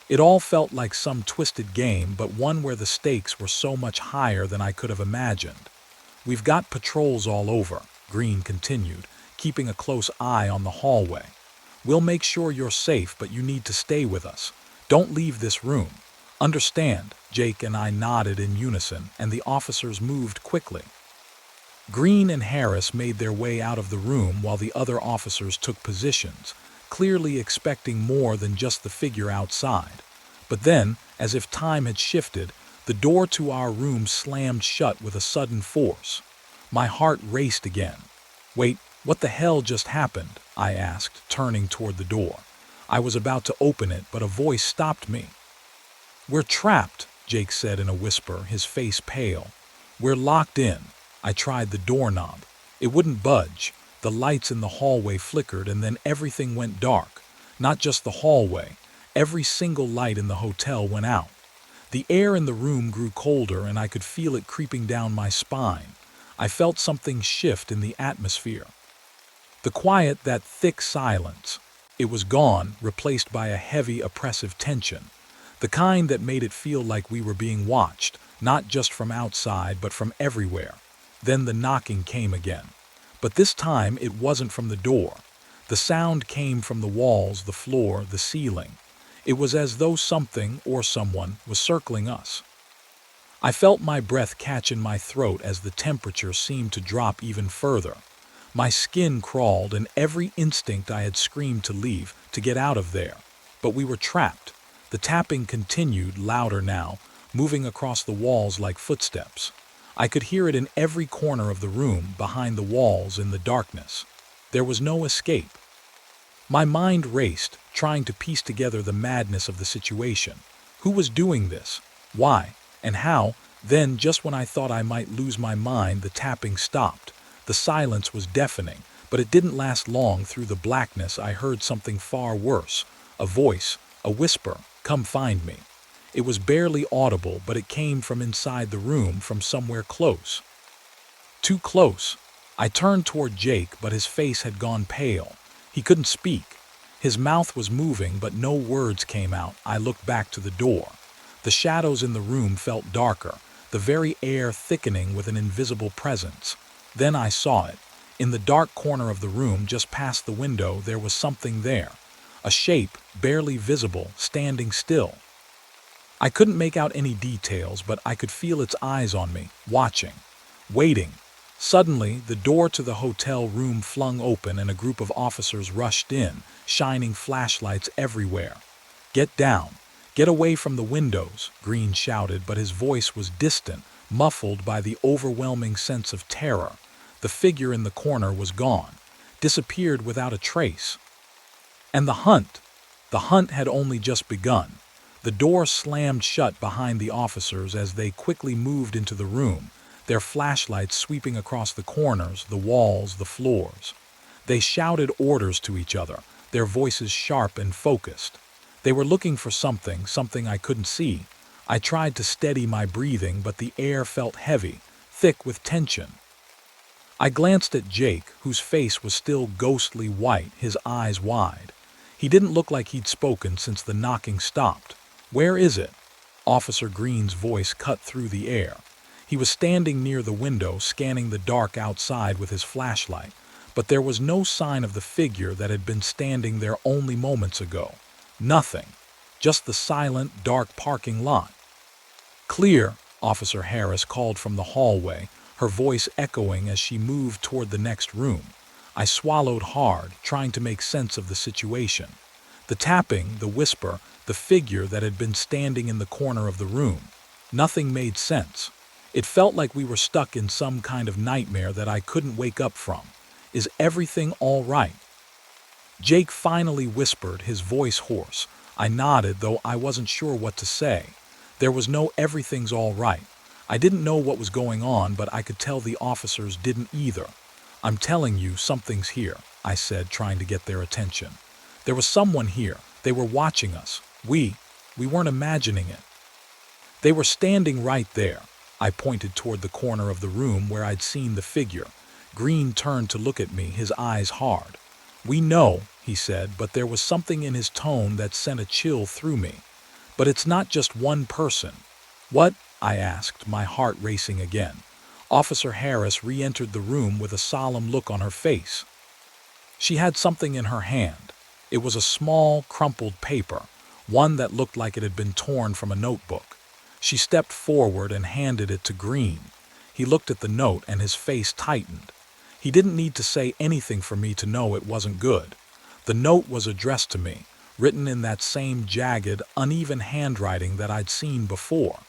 It all felt like some twisted game, but one where the stakes were so much higher than I could have imagined. "We've got patrols all over," Green continued, keeping a close eye on the hallway. "We'll make sure you're safe, but you need to stay with us. Don't leave this room. Understand?" Jake and I nodded in unison, and the officers moved quickly. Green and Harris made their way out of the room while the other officers took positions, clearly expecting more than just the figure outside. But then, as if time had shifted, the door to our room slammed shut with a sudden force. My heart raced again. "Wait, what the hell just happened?" I asked, turning toward the door. I was about to open it, but a voice stopped me. "We're trapped," Jake said in a whisper, his face pale. "We're locked in." I tried the doorknob. It wouldn't budge. The lights in the hallway flickered and then everything went dark. Not just the hallway. Every single light in the hotel went out. The air in the room grew colder and I could feel it creeping down my spine. I felt something shift in the atmosphere. The quiet, that thick silence. It was gone, replaced by a heavy, oppressive tension. The kind that made it feel like we were being watched, not just from outside, but from everywhere. Then the knocking came again. But this time it wasn't from the door. The sound came from the walls, the floor, the ceiling. It was as though something or someone was circling us. I felt my breath catch in my throat as the temperature seemed to drop even further. My skin crawled and every instinct I had screamed to leave, to get out of there. But we were trapped. The tapping continued, louder now, moving across the walls like footsteps. I could hear it in every corner of the room, behind the walls, in the darkness. There was no escape. My mind raced, trying to piece together the madness of the situation. Who was doing this? Why? And how? Then, just when I thought I might lose my mind, the tapping stopped. The silence was deafening, but it didn't last long. Through the blackness, I heard something far worse. A voice, a whisper, "Come find me." It was barely audible, but it came from inside the room, from somewhere close. Too close. I turned toward Jake, but his face had gone pale. He couldn't speak. His mouth was moving, but no words came out. I looked back to the door. The shadows in the room felt darker, the very air thickening with an invisible presence. Then I saw it. In the dark corner of the room, just past the window, there was something there. A shape, barely visible, standing still. I couldn't make out any details, but I could feel its eyes on me, watching, waiting. Suddenly, the door to the hotel room flung open and a group of officers rushed in, shining flashlights everywhere. "Get down! Get away from the windows!" Green shouted, but his voice was distant, muffled by the overwhelming sense of terror. The figure in the corner was gone, disappeared without a trace. And the hunt! The hunt had only just begun. The door slammed shut behind the officers as they quickly moved into the room, their flashlights sweeping across the corners, the walls, the floors. They shouted orders to each other, their voices sharp and focused. They were looking for something I couldn't see. I tried to steady my breathing, but the air felt heavy, thick with tension. I glanced at Jake, whose face was still ghostly white, his eyes wide. He didn't look like he'd spoken since the knocking stopped. "Where is it?" Officer Green's voice cut through the air. He was standing near the window, scanning the dark outside with his flashlight, but there was no sign of the figure that had been standing there only moments ago. Nothing. Just the silent, dark parking lot. "Clear," Officer Harris called from the hallway, her voice echoing as she moved toward the next room. I swallowed hard, trying to make sense of the situation. The tapping, the whisper, the figure that had been standing in the corner of the room. Nothing made sense. It felt like we were stuck in some kind of nightmare that I couldn't wake up from. "Is everything all right?" Jake finally whispered, his voice hoarse. I nodded, though I wasn't sure what to say. There was no "everything's all right." I didn't know what was going on, but I could tell the officers didn't either. "I'm telling you, something's here," I said, trying to get their attention. There was someone here. They were watching us. We weren't imagining it. They were standing right there. I pointed toward the corner of the room where I'd seen the figure. Green turned to look at me, his eyes hard. "We know," he said, but there was something in his tone that sent a chill through me. "But it's not just one person." "What?" I asked, my heart racing again. Officer Harris re-entered the room with a solemn look on her face. She had something in her hand. It was a small, crumpled paper, one that looked like it had been torn from a notebook. She stepped forward and handed it to Green. He looked at the note and his face tightened. He didn't need to say anything for me to know it wasn't good. The note was addressed to me, written in that same jagged, uneven handwriting that I'd seen before.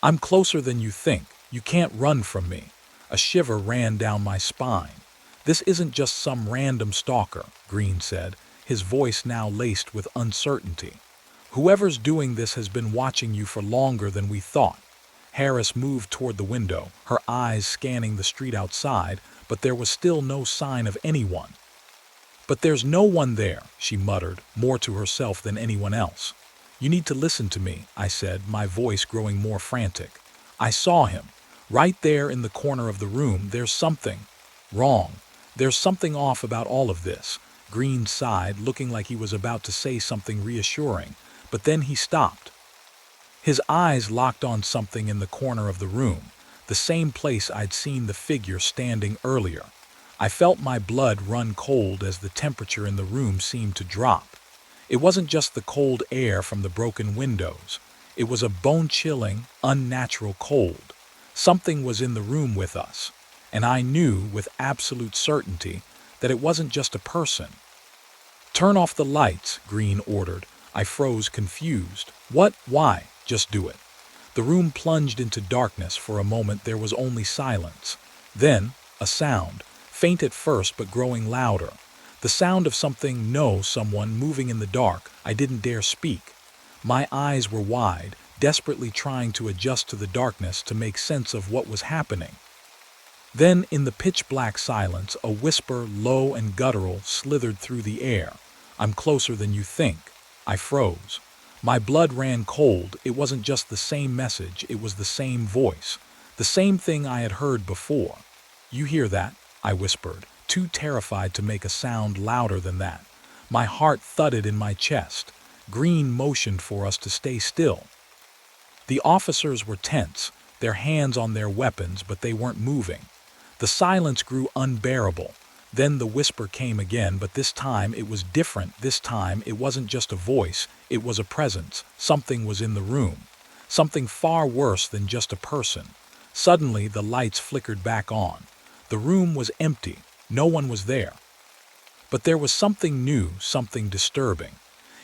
"I'm closer than you think. You can't run from me." A shiver ran down my spine. "This isn't just some random stalker," Green said, his voice now laced with uncertainty. "Whoever's doing this has been watching you for longer than we thought. Harris moved toward the window, her eyes scanning the street outside, but there was still no sign of anyone. "But there's no one there," she muttered, more to herself than anyone else. "You need to listen to me," I said, my voice growing more frantic. "I saw him. Right there in the corner of the room. There's something wrong. There's something off about all of this." Green sighed, looking like he was about to say something reassuring, but then he stopped. His eyes locked on something in the corner of the room, the same place I'd seen the figure standing earlier. I felt my blood run cold as the temperature in the room seemed to drop. It wasn't just the cold air from the broken windows. It was a bone-chilling, unnatural cold. Something was in the room with us, and I knew with absolute certainty that it wasn't just a person. "Turn off the lights," Green ordered. I froze, confused. "What? Why?" "Just do it." The room plunged into darkness. For a moment there was only silence. Then, a sound, faint at first but growing louder. The sound of someone moving in the dark. I didn't dare speak. My eyes were wide, desperately trying to adjust to the darkness to make sense of what was happening. Then, in the pitch-black silence, a whisper, low and guttural, slithered through the air. "I'm closer than you think." I froze. My blood ran cold. It wasn't just the same message, it was the same voice. The same thing I had heard before. "You hear that?" I whispered, too terrified to make a sound louder than that. My heart thudded in my chest. Green motioned for us to stay still. The officers were tense, their hands on their weapons, but they weren't moving. The silence grew unbearable. Then the whisper came again, but this time it was different. This time it wasn't just a voice, it was a presence. Something was in the room. Something far worse than just a person. Suddenly the lights flickered back on. The room was empty. No one was there. But there was something new, something disturbing.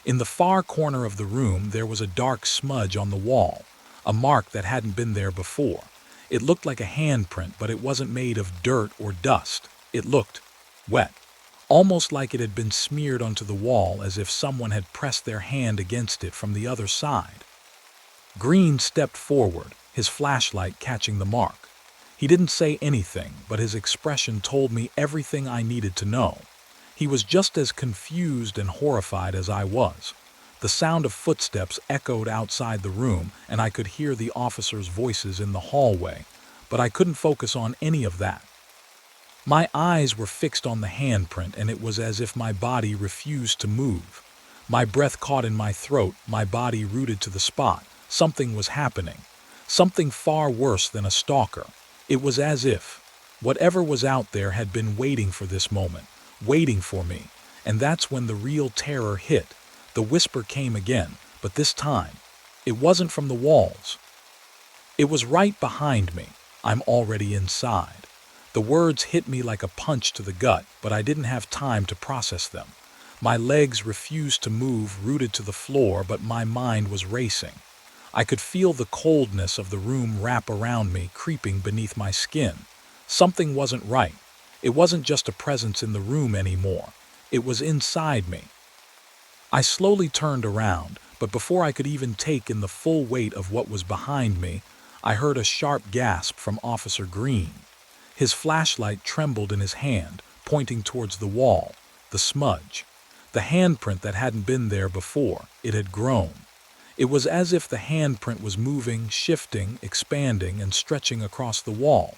In the far corner of the room there was a dark smudge on the wall, a mark that hadn't been there before. It looked like a handprint, but it wasn't made of dirt or dust. It looked wet, almost like it had been smeared onto the wall, as if someone had pressed their hand against it from the other side. Green stepped forward, his flashlight catching the mark. He didn't say anything, but his expression told me everything I needed to know. He was just as confused and horrified as I was. The sound of footsteps echoed outside the room, and I could hear the officers' voices in the hallway, but I couldn't focus on any of that. My eyes were fixed on the handprint, and it was as if my body refused to move. My breath caught in my throat, my body rooted to the spot. Something was happening. Something far worse than a stalker. It was as if whatever was out there had been waiting for this moment, waiting for me. And that's when the real terror hit. The whisper came again, but this time, it wasn't from the walls. It was right behind me. "I'm already inside." The words hit me like a punch to the gut, but I didn't have time to process them. My legs refused to move, rooted to the floor, but my mind was racing. I could feel the coldness of the room wrap around me, creeping beneath my skin. Something wasn't right. It wasn't just a presence in the room anymore. It was inside me. I slowly turned around, but before I could even take in the full weight of what was behind me, I heard a sharp gasp from Officer Green. His flashlight trembled in his hand, pointing towards the wall, the smudge. The handprint that hadn't been there before, it had grown. It was as if the handprint was moving, shifting, expanding, and stretching across the wall.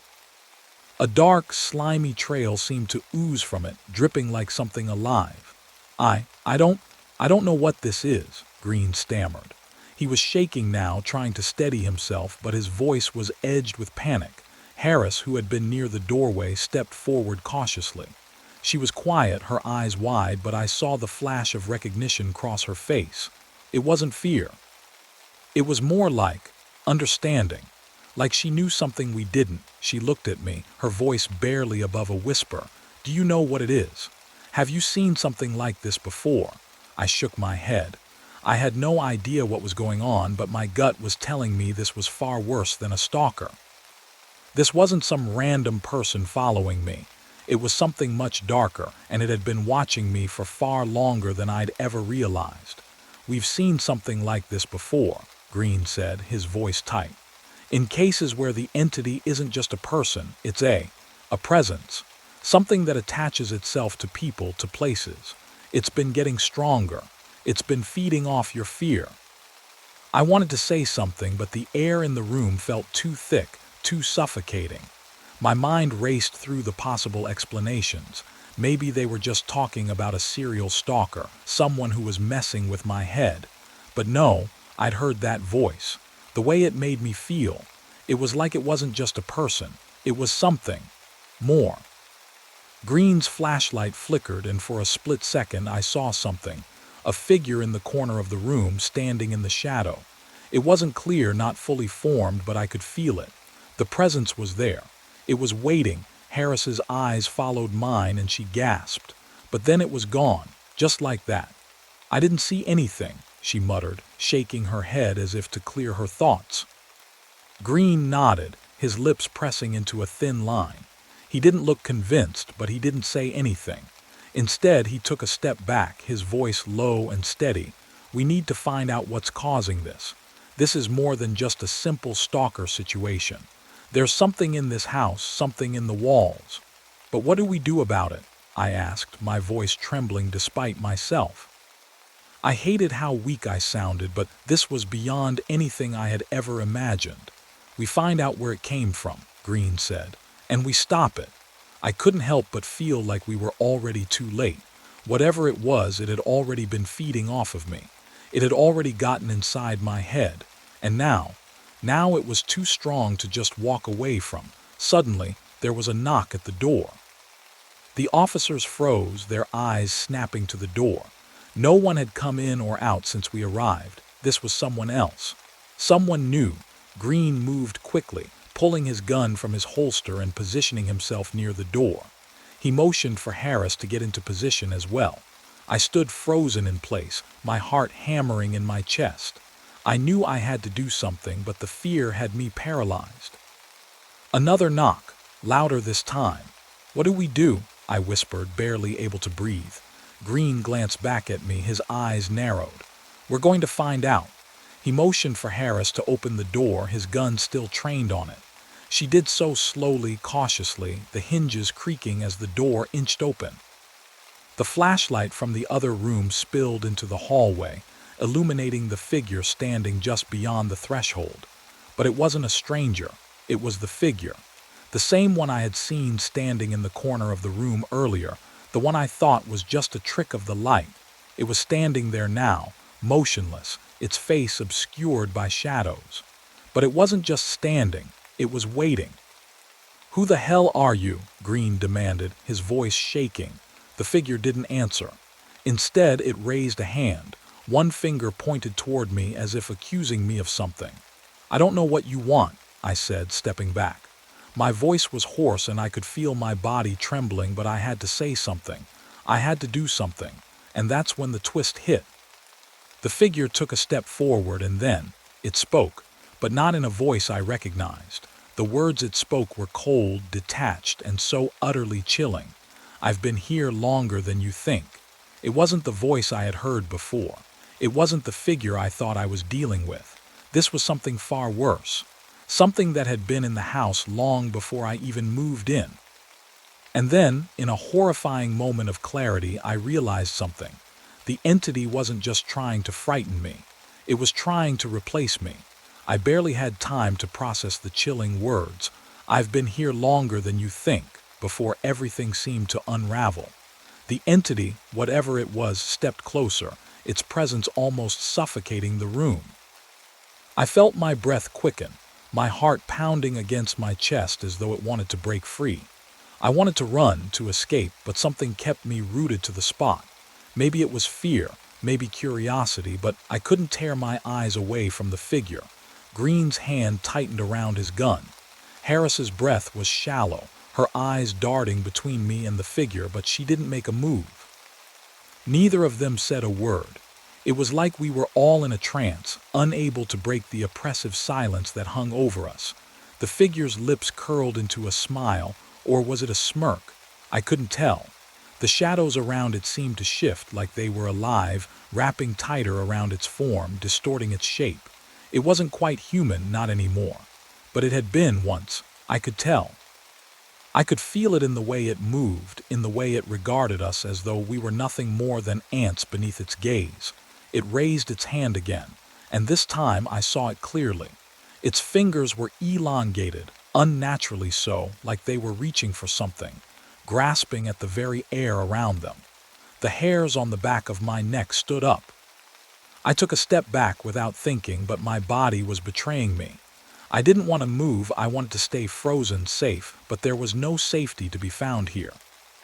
A dark, slimy trail seemed to ooze from it, dripping like something alive. I don't know what this is," Green stammered. He was shaking now, trying to steady himself, but his voice was edged with panic. Harris, who had been near the doorway, stepped forward cautiously. She was quiet, her eyes wide, but I saw the flash of recognition cross her face. It wasn't fear. It was more like understanding. Like she knew something we didn't. She looked at me, her voice barely above a whisper. "Do you know what it is? Have you seen something like this before?" I shook my head. I had no idea what was going on, but my gut was telling me this was far worse than a stalker. This wasn't some random person following me. It was something much darker, and it had been watching me for far longer than I'd ever realized. "We've seen something like this before," Green said, his voice tight. In cases where the entity isn't just a person, it's a presence, something that attaches itself to people, to places. It's been getting stronger. It's been feeding off your fear. I wanted to say something, but the air in the room felt too thick, too suffocating. My mind raced through the possible explanations. Maybe they were just talking about a serial stalker, someone who was messing with my head. But no, I'd heard that voice. The way it made me feel. It was like it wasn't just a person. It was something more. Green's flashlight flickered, and for a split second I saw something. A figure in the corner of the room, standing in the shadow. It wasn't clear, not fully formed, but I could feel it. The presence was there. It was waiting. Harris's eyes followed mine and she gasped. But then it was gone, just like that. "I didn't see anything," she muttered, shaking her head as if to clear her thoughts. Green nodded, his lips pressing into a thin line. He didn't look convinced, but he didn't say anything. Instead, he took a step back, his voice low and steady. "We need to find out what's causing this. This is more than just a simple stalker situation. There's something in this house, something in the walls." "But what do we do about it?" I asked, my voice trembling despite myself. I hated how weak I sounded, but this was beyond anything I had ever imagined. "We find out where it came from," Green said, "and we stop it." I couldn't help but feel like we were already too late. Whatever it was, it had already been feeding off of me. It had already gotten inside my head. And now it was too strong to just walk away from. Suddenly, there was a knock at the door. The officers froze, their eyes snapping to the door. No one had come in or out since we arrived. This was someone else. Someone new. Green moved quickly, pulling his gun from his holster and positioning himself near the door. He motioned for Harris to get into position as well. I stood frozen in place, my heart hammering in my chest. I knew I had to do something, but the fear had me paralyzed. Another knock, louder this time. "What do we do?" I whispered, barely able to breathe. Green glanced back at me, his eyes narrowed. "We're going to find out." He motioned for Harris to open the door, his gun still trained on it. She did so slowly, cautiously, the hinges creaking as the door inched open. The flashlight from the other room spilled into the hallway, illuminating the figure standing just beyond the threshold. But it wasn't a stranger. It was the figure. The same one I had seen standing in the corner of the room earlier, the one I thought was just a trick of the light. It was standing there now, motionless, its face obscured by shadows. But it wasn't just standing, it was waiting. "Who the hell are you?" Green demanded, his voice shaking. The figure didn't answer. Instead, it raised a hand. One finger pointed toward me as if accusing me of something. "I don't know what you want," I said, stepping back. My voice was hoarse and I could feel my body trembling, but I had to say something. I had to do something. And that's when the twist hit. The figure took a step forward and then it spoke, but not in a voice I recognized. The words it spoke were cold, detached, and so utterly chilling. "I've been here longer than you think." It wasn't the voice I had heard before. It wasn't the figure I thought I was dealing with. This was something far worse. Something that had been in the house long before I even moved in. And then, in a horrifying moment of clarity, I realized something. The entity wasn't just trying to frighten me. It was trying to replace me. I barely had time to process the chilling words. "I've been here longer than you think," before everything seemed to unravel. The entity, whatever it was, stepped closer, its presence almost suffocating the room. I felt my breath quicken, my heart pounding against my chest as though it wanted to break free. I wanted to run, to escape, but something kept me rooted to the spot. Maybe it was fear, maybe curiosity, but I couldn't tear my eyes away from the figure. Green's hand tightened around his gun. Harris's breath was shallow, her eyes darting between me and the figure, but she didn't make a move. Neither of them said a word. It was like we were all in a trance, unable to break the oppressive silence that hung over us. The figure's lips curled into a smile, or was it a smirk? I couldn't tell. The shadows around it seemed to shift, like they were alive, wrapping tighter around its form, distorting its shape. It wasn't quite human, not anymore. but it had been once. I could tell. I could feel it in the way it moved, in the way it regarded us as though we were nothing more than ants beneath its gaze. It raised its hand again, and this time I saw it clearly. Its fingers were elongated, unnaturally so, like they were reaching for something, grasping at the very air around them. The hairs on the back of my neck stood up. I took a step back without thinking, but my body was betraying me. I didn't want to move, I wanted to stay frozen safe, but there was no safety to be found here.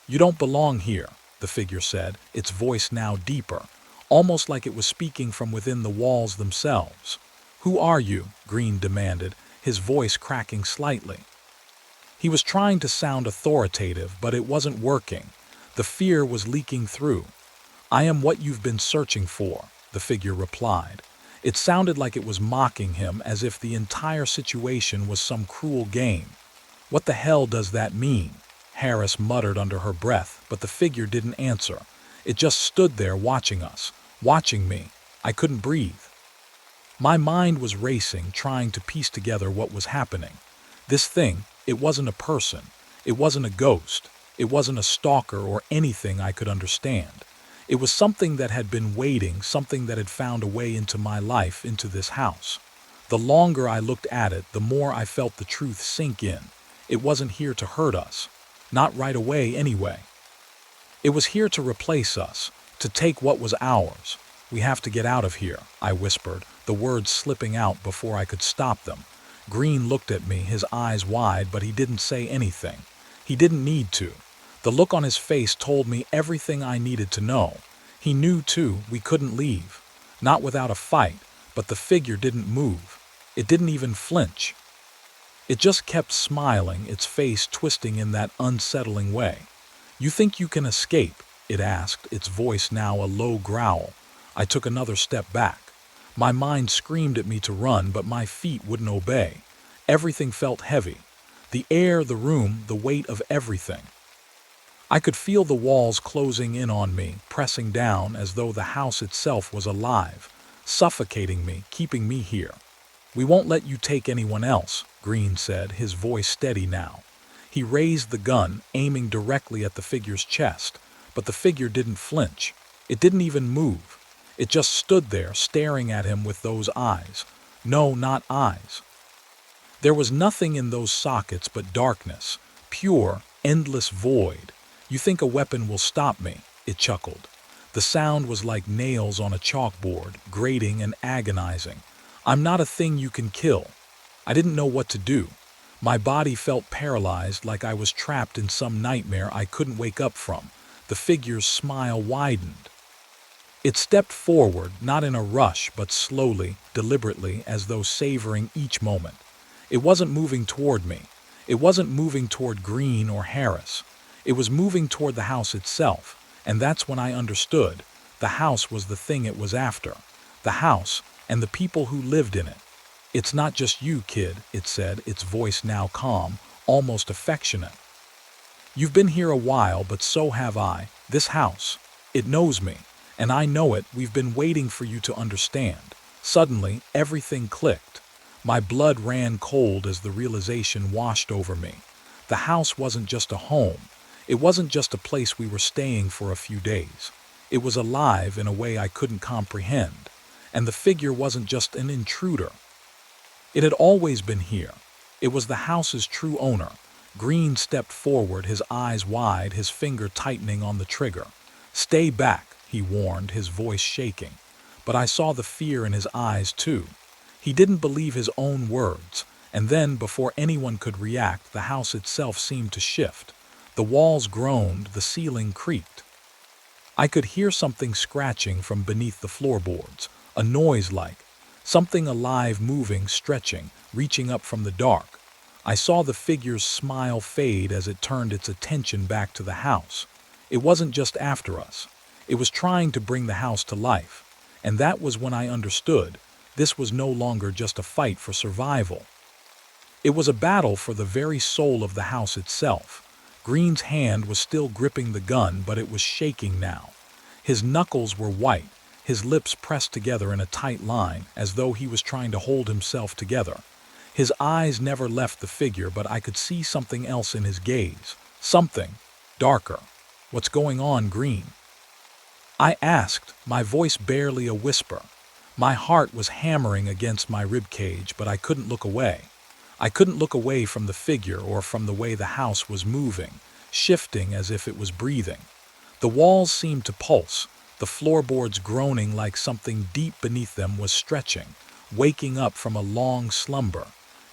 "You don't belong here," the figure said, its voice now deeper, almost like it was speaking from within the walls themselves. "Who are you?" Green demanded, his voice cracking slightly. He was trying to sound authoritative, but it wasn't working. The fear was leaking through. "I am what you've been searching for," the figure replied. It sounded like it was mocking him, as if the entire situation was some cruel game. "What the hell does that mean?" Harris muttered under her breath, but the figure didn't answer. It just stood there watching us, watching me. I couldn't breathe. My mind was racing, trying to piece together what was happening. This thing, it wasn't a person. It wasn't a ghost. It wasn't a stalker or anything I could understand. It was something that had been waiting, something that had found a way into my life, into this house. The longer I looked at it, the more I felt the truth sink in. It wasn't here to hurt us. Not right away, anyway. It was here to replace us, to take what was ours. "We have to get out of here," I whispered, the words slipping out before I could stop them. Green looked at me, his eyes wide, but he didn't say anything. He didn't need to. The look on his face told me everything I needed to know. He knew, too, we couldn't leave. Not without a fight, but the figure didn't move. It didn't even flinch. It just kept smiling, its face twisting in that unsettling way. "You think you can escape?" it asked, its voice now a low growl. I took another step back. My mind screamed at me to run, but my feet wouldn't obey. Everything felt heavy. The air, the room, the weight of everything. I could feel the walls closing in on me, pressing down as though the house itself was alive, suffocating me, keeping me here. "We won't let you take anyone else," Green said, his voice steady now. He raised the gun, aiming directly at the figure's chest, but the figure didn't flinch. It didn't even move. It just stood there, staring at him with those eyes. No, not eyes. There was nothing in those sockets but darkness, pure, endless void. "You think a weapon will stop me?" it chuckled. The sound was like nails on a chalkboard, grating and agonizing. "I'm not a thing you can kill." I didn't know what to do. My body felt paralyzed, like I was trapped in some nightmare I couldn't wake up from. The figure's smile widened. It stepped forward, not in a rush, but slowly, deliberately, as though savoring each moment. It wasn't moving toward me. It wasn't moving toward Green or Harris. It was moving toward the house itself, and that's when I understood. The house was the thing it was after. The house, and the people who lived in it. "It's not just you, kid," it said, its voice now calm, almost affectionate. "You've been here a while, but so have I. This house. It knows me, and I know it. We've been waiting for you to understand." Suddenly, everything clicked. My blood ran cold as the realization washed over me. The house wasn't just a home. It wasn't just a place we were staying for a few days. It was alive in a way I couldn't comprehend. And the figure wasn't just an intruder. It had always been here. It was the house's true owner. Green stepped forward, his eyes wide, his finger tightening on the trigger. "Stay back," he warned, his voice shaking. But I saw the fear in his eyes, too. He didn't believe his own words. And then, before anyone could react, the house itself seemed to shift. The walls groaned, the ceiling creaked. I could hear something scratching from beneath the floorboards, a noise like something alive moving, stretching, reaching up from the dark. I saw the figure's smile fade as it turned its attention back to the house. It wasn't just after us. It was trying to bring the house to life. And that was when I understood. This was no longer just a fight for survival. It was a battle for the very soul of the house itself. Green's hand was still gripping the gun, but it was shaking now. His knuckles were white, his lips pressed together in a tight line, as though he was trying to hold himself together. His eyes never left the figure, but I could see something else in his gaze. Something darker. "What's going on, Green?" I asked, my voice barely a whisper. My heart was hammering against my ribcage, but I couldn't look away. I couldn't look away from the figure or from the way the house was moving, shifting as if it was breathing. The walls seemed to pulse, the floorboards groaning like something deep beneath them was stretching, waking up from a long slumber.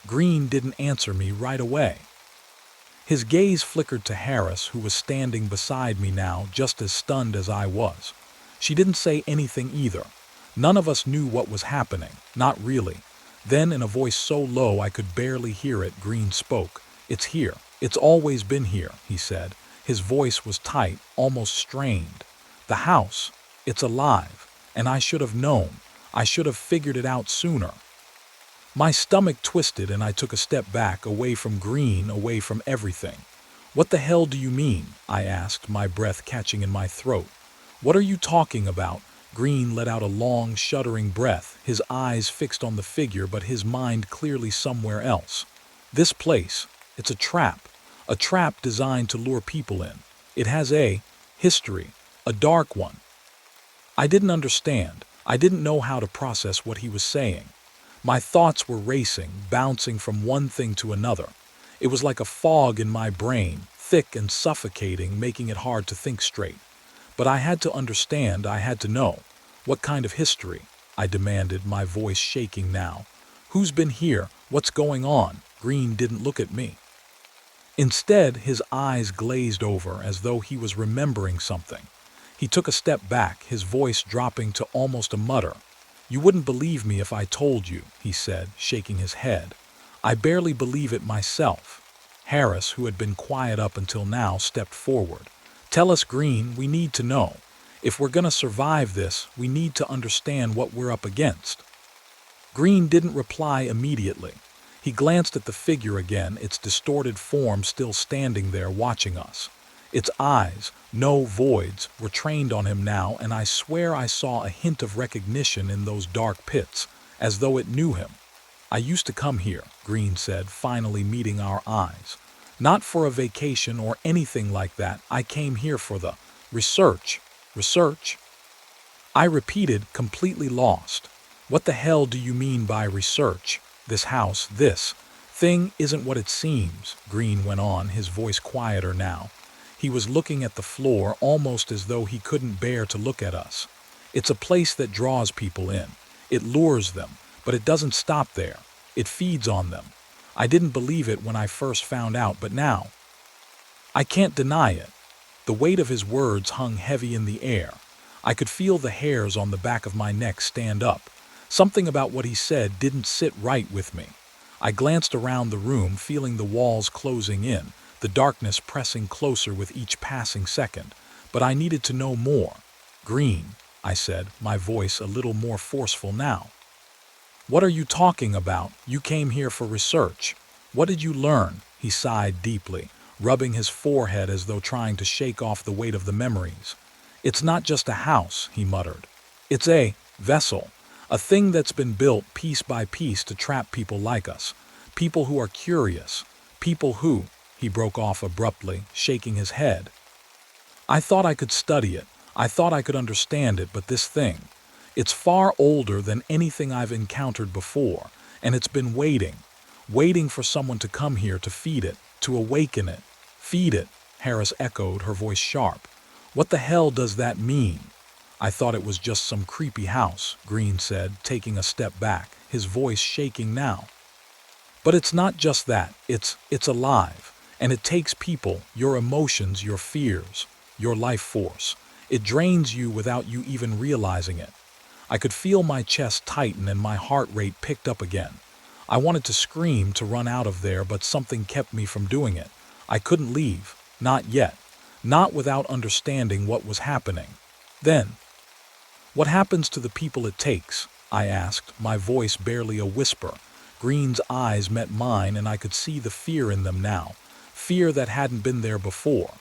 Green didn't answer me right away. His gaze flickered to Harris, who was standing beside me now, just as stunned as I was. She didn't say anything either. None of us knew what was happening, not really. Then, in a voice so low I could barely hear it, Green spoke. "It's here. It's always been here," he said. His voice was tight, almost strained. "The house. It's alive. And I should have known. I should have figured it out sooner." My stomach twisted and I took a step back, away from Green, away from everything. "What the hell do you mean?" I asked, my breath catching in my throat. "What are you talking about?" Green let out a long, shuddering breath, his eyes fixed on the figure, but his mind clearly somewhere else. "This place, it's a trap designed to lure people in. It has a history, a dark one." I didn't understand. I didn't know how to process what he was saying. My thoughts were racing, bouncing from one thing to another. It was like a fog in my brain, thick and suffocating, making it hard to think straight. But I had to understand, I had to know. "What kind of history?" I demanded, my voice shaking now. "Who's been here? What's going on?" Green didn't look at me. Instead, his eyes glazed over as though he was remembering something. He took a step back, his voice dropping to almost a mutter. "You wouldn't believe me if I told you," he said, shaking his head. "I barely believe it myself." Harris, who had been quiet up until now, stepped forward. "Tell us, Green, we need to know. If we're gonna survive this, we need to understand what we're up against." Green didn't reply immediately. He glanced at the figure again, its distorted form still standing there watching us. Its eyes, no voids, were trained on him now, and I swear I saw a hint of recognition in those dark pits, as though it knew him. "I used to come here," Green said, finally meeting our eyes. "Not for a vacation or anything like that. I came here for the research." "Research?" I repeated, completely lost. "What the hell do you mean by research? This house, this thing isn't what it seems," Green went on, his voice quieter now. He was looking at the floor, almost as though he couldn't bear to look at us. "It's a place that draws people in. It lures them, but it doesn't stop there. It feeds on them. I didn't believe it when I first found out, but now I can't deny it." The weight of his words hung heavy in the air. I could feel the hairs on the back of my neck stand up. Something about what he said didn't sit right with me. I glanced around the room, feeling the walls closing in, the darkness pressing closer with each passing second. But I needed to know more. "Green," I said, my voice a little more forceful now. "What are you talking about? You came here for research. What did you learn?" He sighed deeply, rubbing his forehead as though trying to shake off the weight of the memories. "It's not just a house," he muttered. "It's a vessel, a thing that's been built piece by piece to trap people like us, people who are curious, people who—" He broke off abruptly, shaking his head. "I thought I could study it. I thought I could understand it, but this thing, it's far older than anything I've encountered before, and it's been waiting for someone to come here to feed it, to awaken it." "Feed it," Harris echoed, her voice sharp. "What the hell does that mean?" "I thought it was just some creepy house," Green said, taking a step back, his voice shaking now. "But it's not just that. It's alive. And it takes people, your emotions, your fears, your life force. It drains you without you even realizing it." I could feel my chest tighten and my heart rate picked up again. I wanted to scream, to run out of there, but something kept me from doing it. I couldn't leave. Not yet. Not without understanding what was happening. Then, "What happens to the people it takes?" I asked, my voice barely a whisper. Green's eyes met mine, and I could see the fear in them now. Fear that hadn't been there before.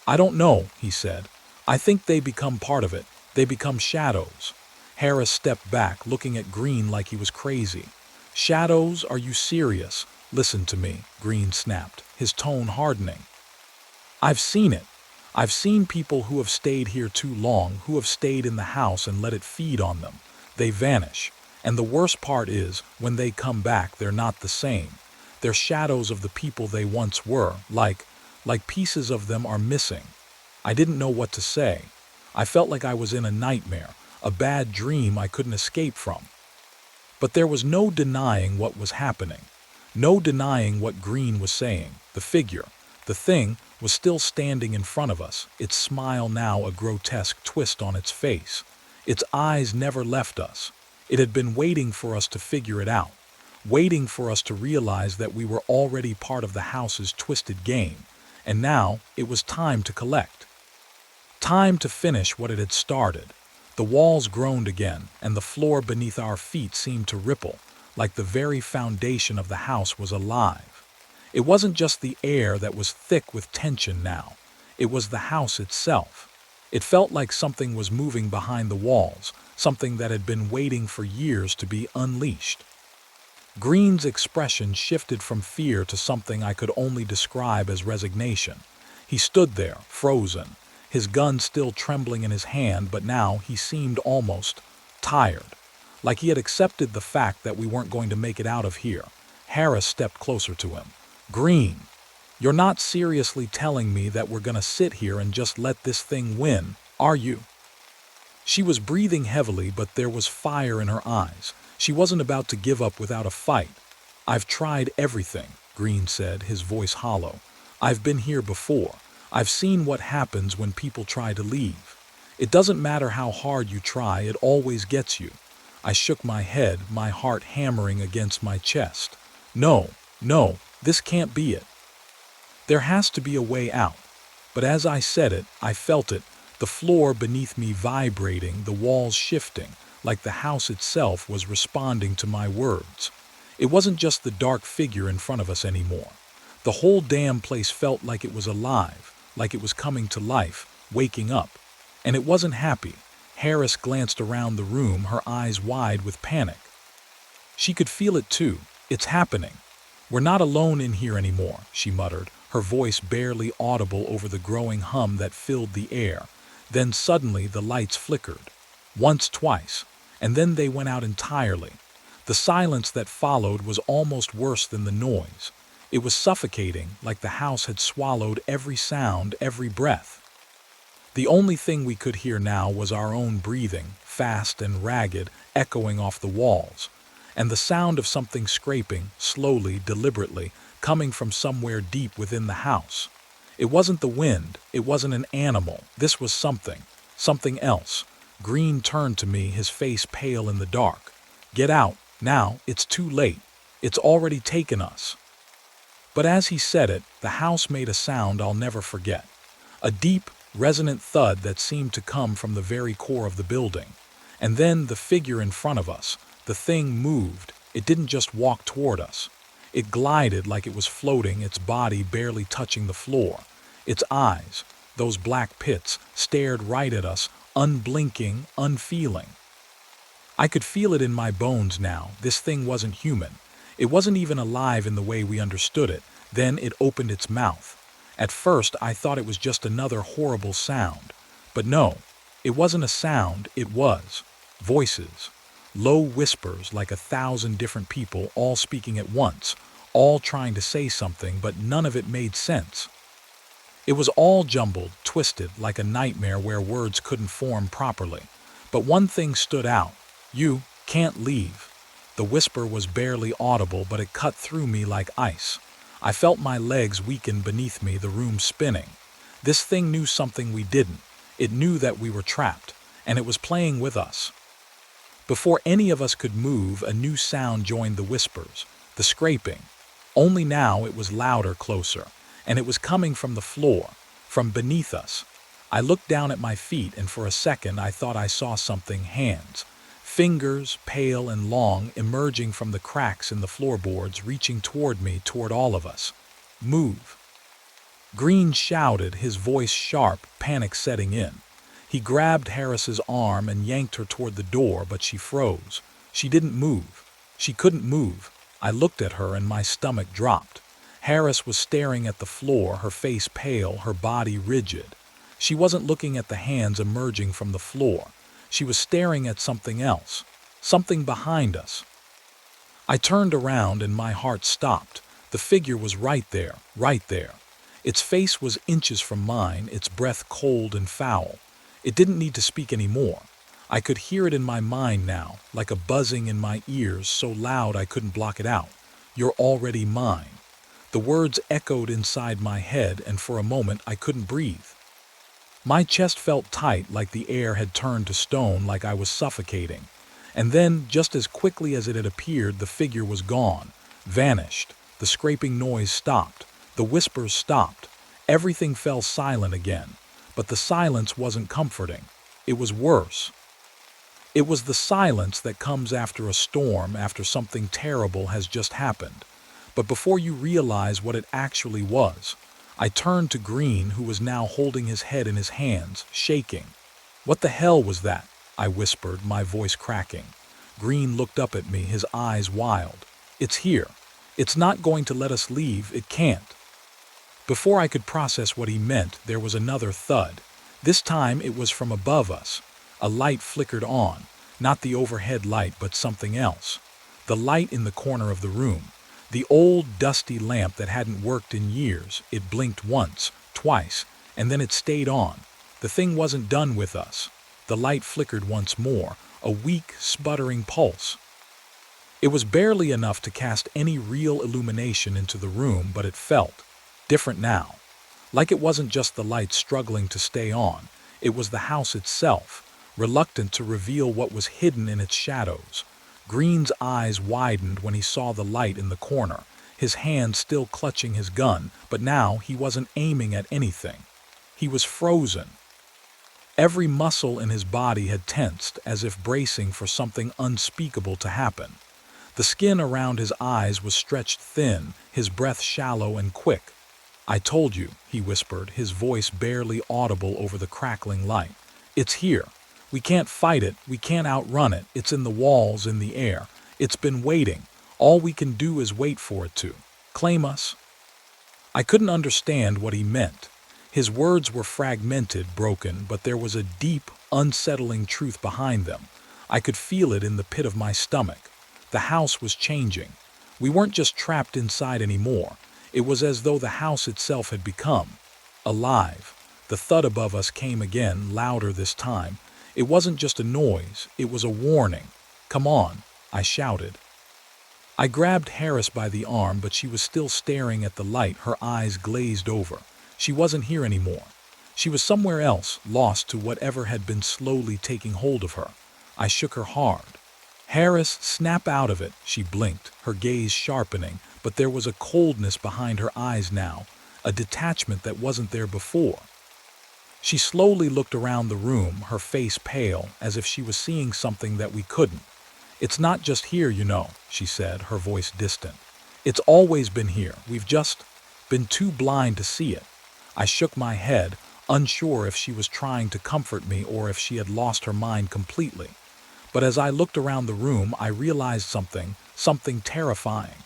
"I don't know," he said. "I think they become part of it. They become shadows." Harris stepped back, looking at Green like he was crazy. Shadows, are you serious? Listen to me, Green snapped, his tone hardening. I've seen it. I've seen people who have stayed here too long, who have stayed in the house and let it feed on them. They vanish. And the worst part is, when they come back, they're not the same. They're shadows of the people they once were, like pieces of them are missing. I didn't know what to say. I felt like I was in a nightmare, a bad dream I couldn't escape from. But there was no denying what was happening. No denying what Green was saying. The figure, the thing, was still standing in front of us, its smile now a grotesque twist on its face. Its eyes never left us. It had been waiting for us to figure it out, waiting for us to realize that we were already part of the house's twisted game, and now it was time to collect. Time to finish what it had started. The walls groaned again, and the floor beneath our feet seemed to ripple, like the very foundation of the house was alive. It wasn't just the air that was thick with tension now. It was the house itself. It felt like something was moving behind the walls, something that had been waiting for years to be unleashed. Green's expression shifted from fear to something I could only describe as resignation. He stood there, frozen, his gun still trembling in his hand, but now he seemed almost tired, like he had accepted the fact that we weren't going to make it out of here. Harris stepped closer to him. Green, you're not seriously telling me that we're going to sit here and just let this thing win, are you? She was breathing heavily, but there was fire in her eyes. She wasn't about to give up without a fight. I've tried everything, Green said, his voice hollow. I've been here before. I've seen what happens when people try to leave. It doesn't matter how hard you try, it always gets you. I shook my head, my heart hammering against my chest. No, this can't be it. There has to be a way out. But as I said it, I felt it, the floor beneath me vibrating, the walls shifting, like the house itself was responding to my words. It wasn't just the dark figure in front of us anymore. The whole damn place felt like it was alive, like it was coming to life, waking up. And it wasn't happy. Harris glanced around the room, her eyes wide with panic. She could feel it too. It's happening. We're not alone in here anymore, she muttered, her voice barely audible over the growing hum that filled the air. Then suddenly the lights flickered. Once, twice, and then they went out entirely. The silence that followed was almost worse than the noise. It was suffocating, like the house had swallowed every sound, every breath. The only thing we could hear now was our own breathing, fast and ragged, echoing off the walls, and the sound of something scraping, slowly, deliberately, coming from somewhere deep within the house. It wasn't the wind, it wasn't an animal, this was something else. Green turned to me, his face pale in the dark. Get out, now, it's too late. It's already taken us. But as he said it, the house made a sound I'll never forget. A deep, resonant thud that seemed to come from the very core of the building. And then the figure in front of us, the thing moved. It didn't just walk toward us. It glided like it was floating, its body barely touching the floor. Its eyes, those black pits, stared right at us, unblinking, unfeeling. I could feel it in my bones now. This thing wasn't human. It wasn't even alive in the way we understood it. Then it opened its mouth. At first, I thought it was just another horrible sound. But no, it wasn't a sound, it was voices. Low whispers like 1,000 different people all speaking at once, all trying to say something, but none of it made sense. It was all jumbled, twisted, like a nightmare where words couldn't form properly. But one thing stood out. You can't leave. The whisper was barely audible, but it cut through me like ice. I felt my legs weaken beneath me, the room spinning. This thing knew something we didn't. It knew that we were trapped, and it was playing with us. Before any of us could move, a new sound joined the whispers, the scraping. Only now it was louder, closer, and it was coming from the floor, from beneath us. I looked down at my feet, and for a second I thought I saw something, hands. Fingers, pale and long, emerging from the cracks in the floorboards, reaching toward me, toward all of us. Move. Green shouted, his voice sharp, panic setting in. He grabbed Harris's arm and yanked her toward the door, but she froze. She didn't move. She couldn't move. I looked at her and my stomach dropped. Harris was staring at the floor, her face pale, her body rigid. She wasn't looking at the hands emerging from the floor. She was staring at something else, something behind us. I turned around and my heart stopped. The figure was right there, right there. Its face was inches from mine, its breath cold and foul. It didn't need to speak anymore. I could hear it in my mind now, like a buzzing in my ears, so loud I couldn't block it out. "You're already mine." The words echoed inside my head, and for a moment I couldn't breathe. My chest felt tight, like the air had turned to stone, like I was suffocating. And then, just as quickly as it had appeared, the figure was gone, vanished. The scraping noise stopped. The whispers stopped. Everything fell silent again. But the silence wasn't comforting. It was worse. It was the silence that comes after a storm, after something terrible has just happened. But before you realize what it actually was, I turned to Green, who was now holding his head in his hands, shaking. "What the hell was that?" I whispered, my voice cracking. Green looked up at me, his eyes wild. "It's here. It's not going to let us leave. It can't." Before I could process what he meant, there was another thud. This time it was from above us. A light flickered on, not the overhead light, but something else. The light in the corner of the room. The old, dusty lamp that hadn't worked in years. It blinked once, twice, and then it stayed on. The thing wasn't done with us. The light flickered once more, a weak, sputtering pulse. It was barely enough to cast any real illumination into the room, but it felt different now. Like it wasn't just the light struggling to stay on. It was the house itself, reluctant to reveal what was hidden in its shadows. Green's eyes widened when he saw the light in the corner, his hand still clutching his gun, but now he wasn't aiming at anything. He was frozen. Every muscle in his body had tensed, as if bracing for something unspeakable to happen. The skin around his eyes was stretched thin, his breath shallow and quick. "I told you," he whispered, his voice barely audible over the crackling light. "It's here. We can't fight it, we can't outrun it. It's in the walls, in the air. It's been waiting. All we can do is wait for it to claim us." I couldn't understand what he meant. His words were fragmented, broken, but there was a deep, unsettling truth behind them. I could feel it in the pit of my stomach. The house was changing. We weren't just trapped inside anymore. It was as though the house itself had become alive. The thud above us came again, louder this time. It wasn't just a noise, it was a warning. "Come on," I shouted. I grabbed Harris by the arm, but she was still staring at the light, her eyes glazed over. She wasn't here anymore. She was somewhere else, lost to whatever had been slowly taking hold of her. I shook her hard. "Harris, snap out of it," she blinked, her gaze sharpening, but there was a coldness behind her eyes now, a detachment that wasn't there before. She slowly looked around the room, her face pale, as if she was seeing something that we couldn't. "It's not just here, you know," she said, her voice distant. "It's always been here. We've just been too blind to see it." I shook my head, unsure if she was trying to comfort me or if she had lost her mind completely. But as I looked around the room, I realized something terrifying.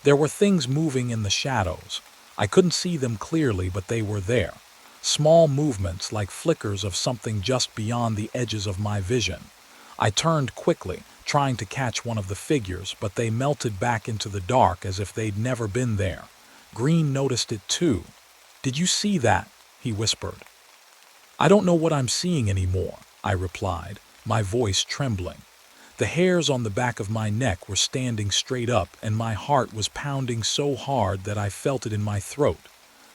There were things moving in the shadows. I couldn't see them clearly, but they were there. Small movements, like flickers of something just beyond the edges of my vision. I turned quickly, trying to catch one of the figures, but they melted back into the dark as if they'd never been there. Green noticed it too. "Did you see that?" he whispered. "I don't know what I'm seeing anymore," I replied, my voice trembling. The hairs on the back of my neck were standing straight up, and my heart was pounding so hard that I felt it in my throat.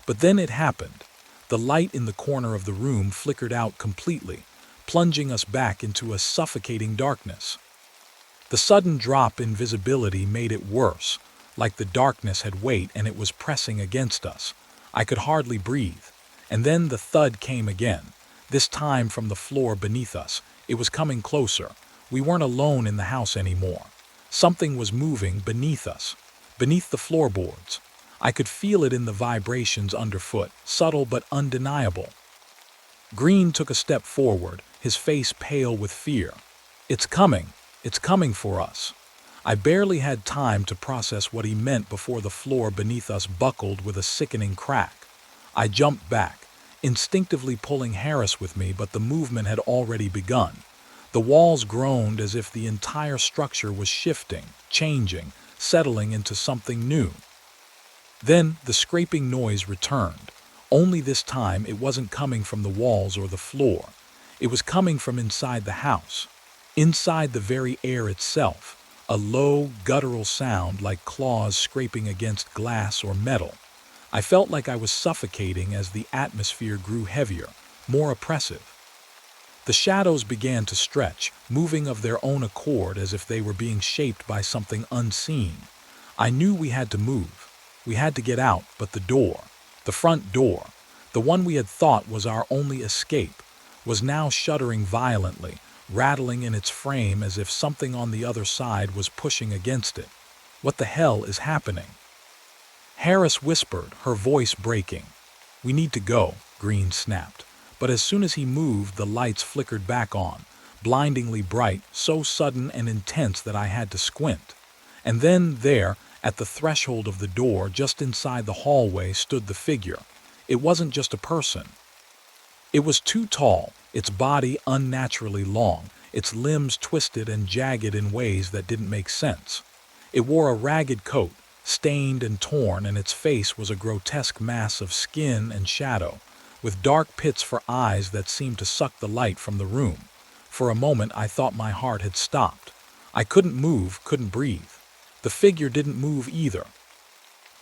But then it happened. The light in the corner of the room flickered out completely, plunging us back into a suffocating darkness. The sudden drop in visibility made it worse, like the darkness had weight and it was pressing against us. I could hardly breathe. And then the thud came again, this time from the floor beneath us. It was coming closer. We weren't alone in the house anymore. Something was moving beneath us, beneath the floorboards. I could feel it in the vibrations underfoot, subtle but undeniable. Green took a step forward, his face pale with fear. It's coming for us." I barely had time to process what he meant before the floor beneath us buckled with a sickening crack. I jumped back, instinctively pulling Harris with me, but the movement had already begun. The walls groaned as if the entire structure was shifting, changing, settling into something new. Then the scraping noise returned. Only this time it wasn't coming from the walls or the floor. It was coming from inside the house. Inside the very air itself, a low, guttural sound like claws scraping against glass or metal. I felt like I was suffocating as the atmosphere grew heavier, more oppressive. The shadows began to stretch, moving of their own accord as if they were being shaped by something unseen. I knew we had to move. We had to get out, but the door, the front door, the one we had thought was our only escape, was now shuddering violently, rattling in its frame as if something on the other side was pushing against it. What the hell is happening? Harris whispered, her voice breaking. "We need to go," Green snapped. But as soon as he moved, the lights flickered back on, blindingly bright, so sudden and intense that I had to squint. And then there, at the threshold of the door, just inside the hallway, stood the figure. It wasn't just a person. It was too tall, its body unnaturally long, its limbs twisted and jagged in ways that didn't make sense. It wore a ragged coat, stained and torn, and its face was a grotesque mass of skin and shadow, with dark pits for eyes that seemed to suck the light from the room. For a moment I thought my heart had stopped. I couldn't move, couldn't breathe. The figure didn't move either.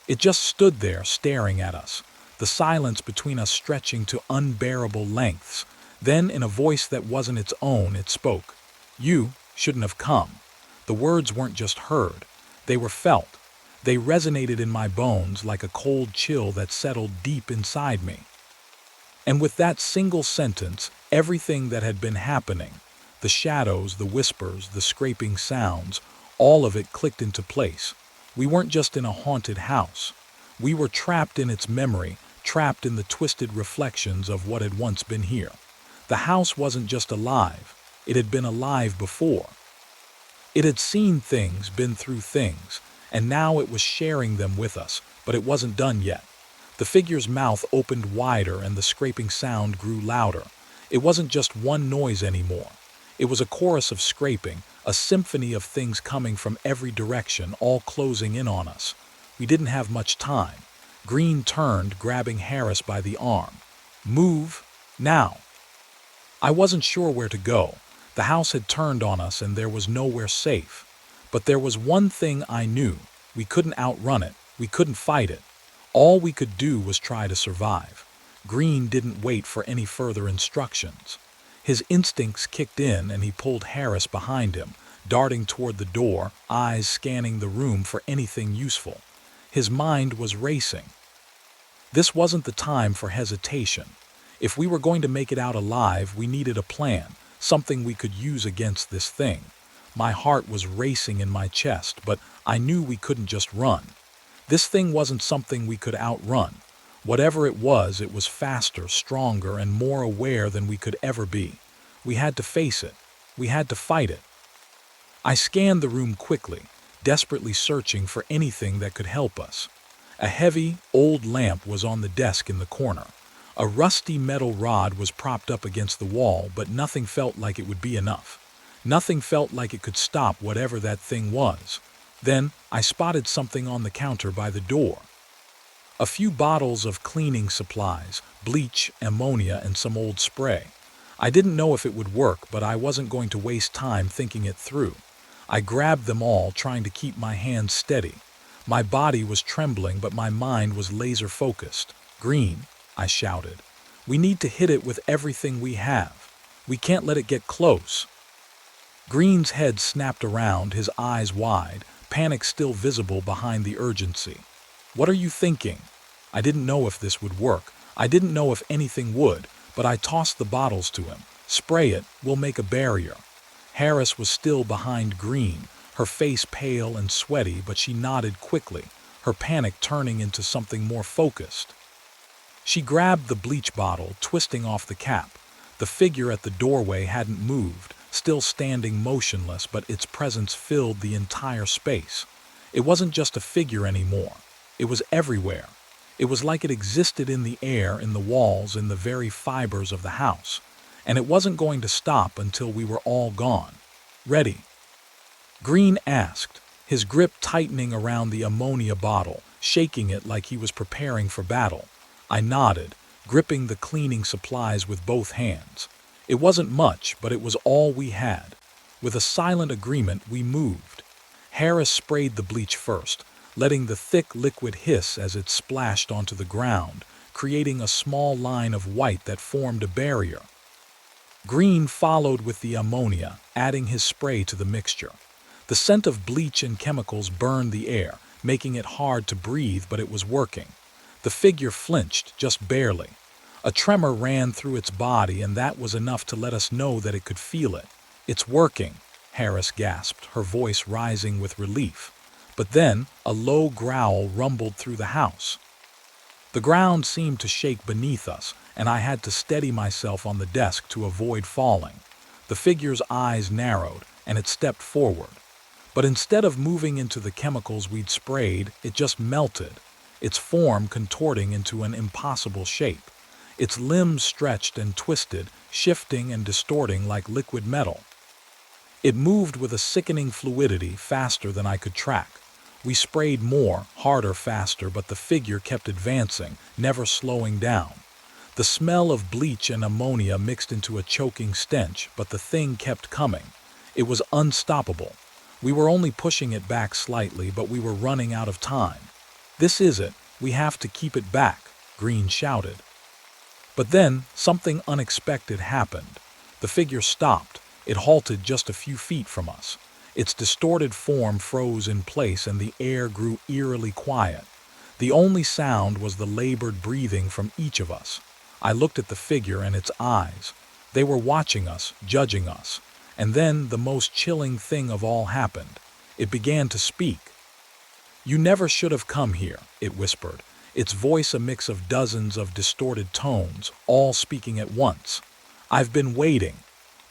It just stood there staring at us, the silence between us stretching to unbearable lengths. Then, in a voice that wasn't its own, it spoke. "You shouldn't have come." The words weren't just heard. They were felt. They resonated in my bones like a cold chill that settled deep inside me. And with that single sentence, everything that had been happening, the shadows, the whispers, the scraping sounds, all of it clicked into place. We weren't just in a haunted house. We were trapped in its memory, trapped in the twisted reflections of what had once been here. The house wasn't just alive, it had been alive before. It had seen things, been through things, and now it was sharing them with us, but it wasn't done yet. The figure's mouth opened wider and the scraping sound grew louder. It wasn't just one noise anymore. It was a chorus of scraping, a symphony of things coming from every direction, all closing in on us. We didn't have much time. Green turned, grabbing Harris by the arm. "Move, now." I wasn't sure where to go. The house had turned on us and there was nowhere safe. But there was one thing I knew. We couldn't outrun it. We couldn't fight it. All we could do was try to survive. Green didn't wait for any further instructions. His instincts kicked in and he pulled Harris behind him, darting toward the door, eyes scanning the room for anything useful. His mind was racing. This wasn't the time for hesitation. If we were going to make it out alive, we needed a plan, something we could use against this thing. My heart was racing in my chest, but I knew we couldn't just run. This thing wasn't something we could outrun. Whatever it was faster, stronger, and more aware than we could ever be. We had to face it. We had to fight it. I scanned the room quickly, desperately searching for anything that could help us. A heavy, old lamp was on the desk in the corner. A rusty metal rod was propped up against the wall, but nothing felt like it would be enough. Nothing felt like it could stop whatever that thing was. Then I spotted something on the counter by the door. A few bottles of cleaning supplies, bleach, ammonia, and some old spray. I didn't know if it would work, but I wasn't going to waste time thinking it through. I grabbed them all, trying to keep my hands steady. My body was trembling, but my mind was laser-focused. "Green," I shouted. "We need to hit it with everything we have. We can't let it get close." Green's head snapped around, his eyes wide, panic still visible behind the urgency. "What are you thinking?" I didn't know if this would work. I didn't know if anything would, but I tossed the bottles to him. "Spray it, we'll make a barrier." Harris was still behind Green, her face pale and sweaty, but she nodded quickly, her panic turning into something more focused. She grabbed the bleach bottle, twisting off the cap. The figure at the doorway hadn't moved, still standing motionless, but its presence filled the entire space. It wasn't just a figure anymore. It was everywhere. It was like it existed in the air, in the walls, in the very fibers of the house. And it wasn't going to stop until we were all gone. Ready? Green asked, his grip tightening around the ammonia bottle, shaking it like he was preparing for battle. I nodded, gripping the cleaning supplies with both hands. It wasn't much, but it was all we had. With a silent agreement, we moved. Harris sprayed the bleach first, letting the thick liquid hiss as it splashed onto the ground, creating a small line of white that formed a barrier. Green followed with the ammonia, adding his spray to the mixture. The scent of bleach and chemicals burned the air, making it hard to breathe, but it was working. The figure flinched, just barely. A tremor ran through its body, and that was enough to let us know that it could feel it. "It's working," Harris gasped, her voice rising with relief. But then a low growl rumbled through the house. The ground seemed to shake beneath us, and I had to steady myself on the desk to avoid falling. The figure's eyes narrowed, and it stepped forward. But instead of moving into the chemicals we'd sprayed, it just melted, its form contorting into an impossible shape. Its limbs stretched and twisted, shifting and distorting like liquid metal. It moved with a sickening fluidity, faster than I could track. We sprayed more, harder, faster, but the figure kept advancing, never slowing down. The smell of bleach and ammonia mixed into a choking stench, but the thing kept coming. It was unstoppable. We were only pushing it back slightly, but we were running out of time. "This is it. We have to keep it back," Green shouted. But then something unexpected happened. The figure stopped. It halted just a few feet from us. Its distorted form froze in place, and the air grew eerily quiet. The only sound was the labored breathing from each of us. I looked at the figure and its eyes. They were watching us, judging us. And then the most chilling thing of all happened. It began to speak. "You never should have come here," it whispered, its voice a mix of dozens of distorted tones, all speaking at once. "I've been waiting."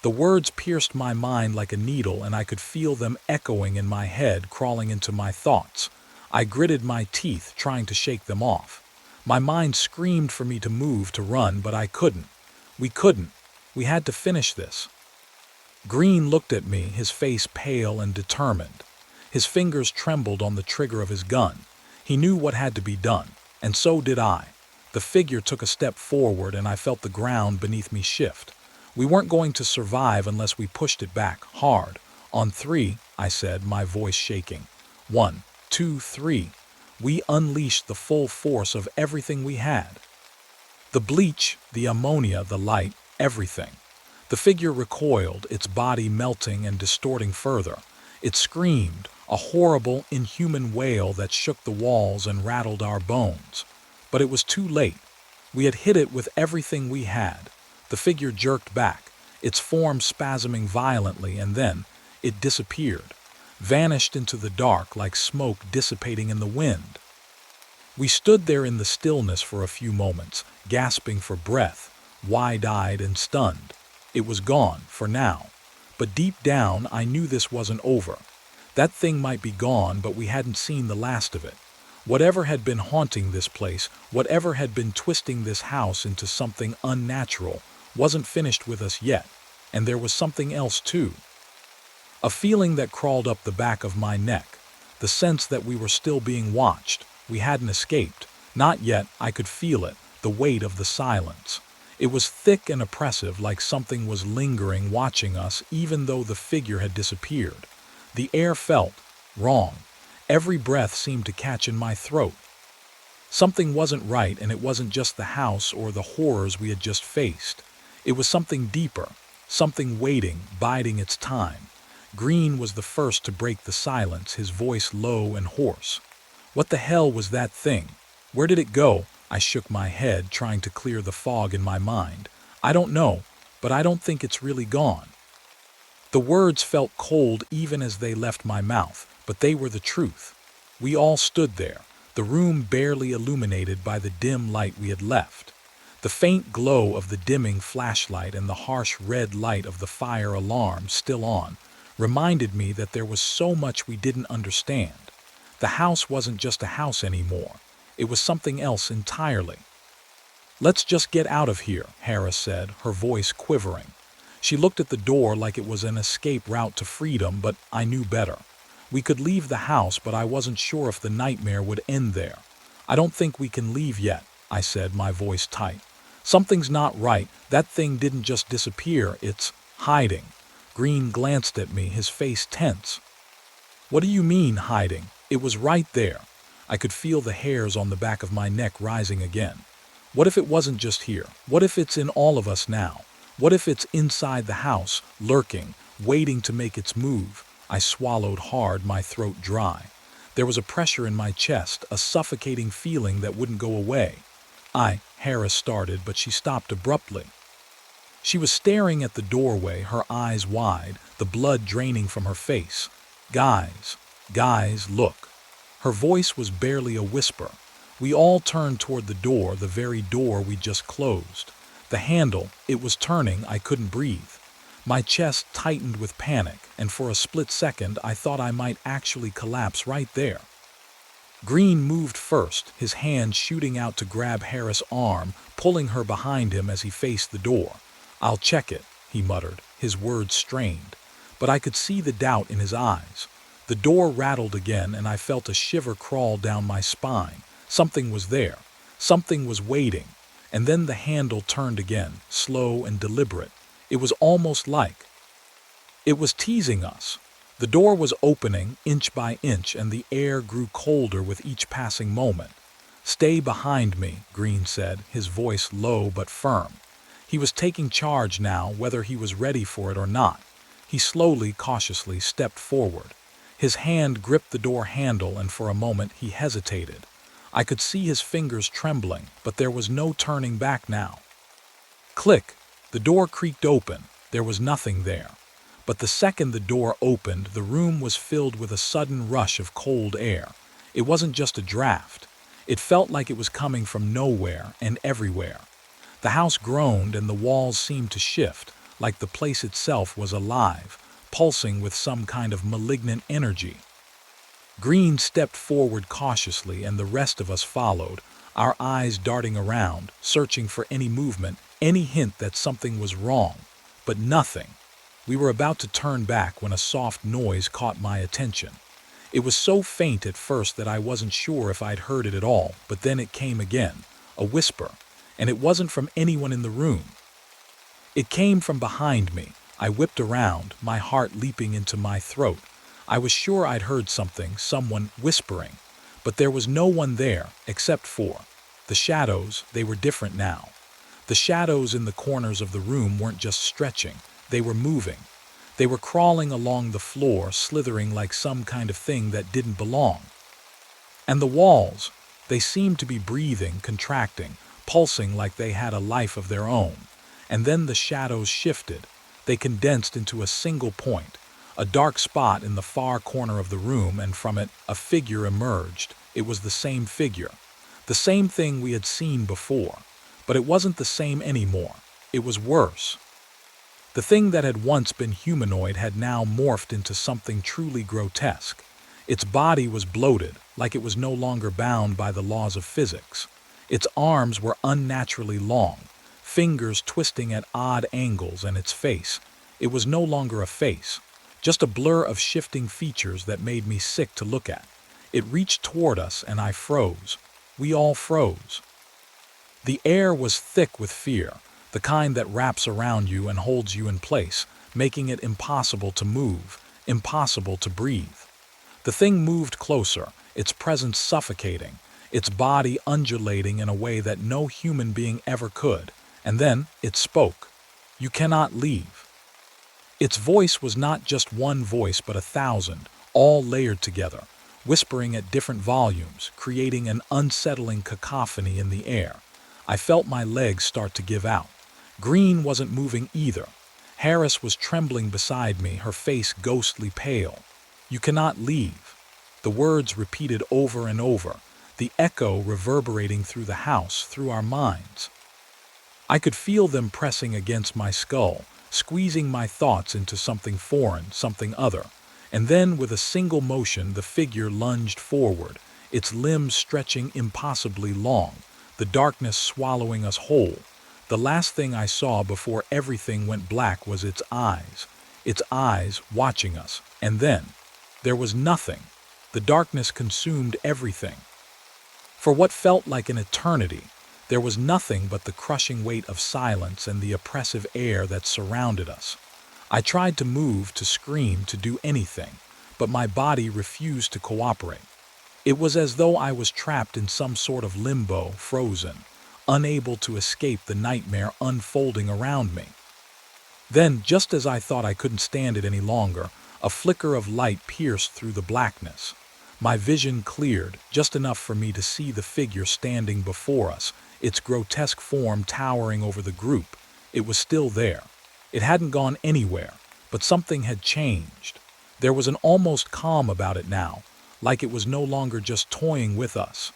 The words pierced my mind like a needle, and I could feel them echoing in my head, crawling into my thoughts. I gritted my teeth, trying to shake them off. My mind screamed for me to move, to run, but I couldn't. We couldn't. We had to finish this. Green looked at me, his face pale and determined. His fingers trembled on the trigger of his gun. He knew what had to be done, and so did I. The figure took a step forward, and I felt the ground beneath me shift. We weren't going to survive unless we pushed it back, hard. "On three," I said, my voice shaking. 1, 2, 3. We unleashed the full force of everything we had. The bleach, the ammonia, the light, everything. The figure recoiled, its body melting and distorting further. It screamed, a horrible, inhuman wail that shook the walls and rattled our bones. But it was too late. We had hit it with everything we had. The figure jerked back, its form spasming violently, and then it disappeared, vanished into the dark like smoke dissipating in the wind. We stood there in the stillness for a few moments, gasping for breath, wide-eyed and stunned. It was gone, for now. But deep down, I knew this wasn't over. That thing might be gone, but we hadn't seen the last of it. Whatever had been haunting this place, whatever had been twisting this house into something unnatural, wasn't finished with us yet. And there was something else too. A feeling that crawled up the back of my neck, the sense that we were still being watched. We hadn't escaped. Not yet. I could feel it, the weight of the silence. It was thick and oppressive, like something was lingering, watching us, even though the figure had disappeared. The air felt wrong. Every breath seemed to catch in my throat. Something wasn't right, and it wasn't just the house or the horrors we had just faced. It was something deeper, something waiting, biding its time. Green was the first to break the silence, his voice low and hoarse. "What the hell was that thing? Where did it go?" I shook my head, trying to clear the fog in my mind. "I don't know, but I don't think it's really gone." The words felt cold even as they left my mouth, but they were the truth. We all stood there, the room barely illuminated by the dim light we had left. The faint glow of the dimming flashlight and the harsh red light of the fire alarm still on reminded me that there was so much we didn't understand. The house wasn't just a house anymore. It was something else entirely. "Let's just get out of here," Harris said, her voice quivering. She looked at the door like it was an escape route to freedom, but I knew better. We could leave the house, but I wasn't sure if the nightmare would end there. "I don't think we can leave yet," I said, my voice tight. "Something's not right. That thing didn't just disappear, it's hiding." Green glanced at me, his face tense. "What do you mean, hiding? It was right there." I could feel the hairs on the back of my neck rising again. "What if it wasn't just here? What if it's in all of us now? What if it's inside the house, lurking, waiting to make its move?" I swallowed hard, my throat dry. There was a pressure in my chest, a suffocating feeling that wouldn't go away. Harris started, but she stopped abruptly. She was staring at the doorway, her eyes wide, the blood draining from her face. Guys, look." Her voice was barely a whisper. We all turned toward the door, the very door we just closed. The handle, it was turning, I couldn't breathe. My chest tightened with panic, and for a split second I thought I might actually collapse right there. Green moved first, his hand shooting out to grab Harris' arm, pulling her behind him as he faced the door. "I'll check it," he muttered, his words strained. But I could see the doubt in his eyes. The door rattled again, and I felt a shiver crawl down my spine. Something was there. Something was waiting. And then the handle turned again, slow and deliberate. It was almost like it was teasing us. The door was opening, inch by inch, and the air grew colder with each passing moment. "Stay behind me," Green said, his voice low but firm. He was taking charge now, whether he was ready for it or not. He slowly, cautiously stepped forward. His hand gripped the door handle, and for a moment he hesitated. I could see his fingers trembling, but there was no turning back now. Click! The door creaked open. There was nothing there. But the second the door opened, the room was filled with a sudden rush of cold air. It wasn't just a draft. It felt like it was coming from nowhere and everywhere. The house groaned, and the walls seemed to shift, like the place itself was alive, pulsing with some kind of malignant energy. Green stepped forward cautiously, and the rest of us followed, our eyes darting around, searching for any movement, any hint that something was wrong. But nothing. We were about to turn back when a soft noise caught my attention. It was so faint at first that I wasn't sure if I'd heard it at all, but then it came again, a whisper, and it wasn't from anyone in the room. It came from behind me. I whipped around, my heart leaping into my throat. I was sure I'd heard something, someone whispering, but there was no one there except for the shadows. They were different now. The shadows in the corners of the room weren't just stretching, they were moving. They were crawling along the floor, slithering like some kind of thing that didn't belong. And the walls, they seemed to be breathing, contracting, pulsing like they had a life of their own. And then the shadows shifted. They condensed into a single point, a dark spot in the far corner of the room, and from it a figure emerged. It was the same figure, the same thing we had seen before, but it wasn't the same anymore. It was worse. The thing that had once been humanoid had now morphed into something truly grotesque. Its body was bloated, like it was no longer bound by the laws of physics. Its arms were unnaturally long, fingers twisting at odd angles, and its face, it was no longer a face, just a blur of shifting features that made me sick to look at. It reached toward us, and I froze. We all froze. The air was thick with fear, the kind that wraps around you and holds you in place, making it impossible to move, impossible to breathe. The thing moved closer, its presence suffocating, its body undulating in a way that no human being ever could. And then it spoke. "You cannot leave." Its voice was not just one voice, but 1,000, all layered together, whispering at different volumes, creating an unsettling cacophony in the air. I felt my legs start to give out. Green wasn't moving either. Harris was trembling beside me, her face ghostly pale. "You cannot leave." The words repeated over and over, the echo reverberating through the house, through our minds. I could feel them pressing against my skull, squeezing my thoughts into something foreign, something other. And then, with a single motion, the figure lunged forward, its limbs stretching impossibly long, the darkness swallowing us whole. The last thing I saw before everything went black was its eyes watching us. And then, there was nothing. The darkness consumed everything. For what felt like an eternity, there was nothing but the crushing weight of silence and the oppressive air that surrounded us. I tried to move, to scream, to do anything, but my body refused to cooperate. It was as though I was trapped in some sort of limbo, frozen, unable to escape the nightmare unfolding around me. Then, just as I thought I couldn't stand it any longer, a flicker of light pierced through the blackness. My vision cleared, just enough for me to see the figure standing before us, its grotesque form towering over the group. It was still there. It hadn't gone anywhere, but something had changed. There was an almost calm about it now, like it was no longer just toying with us.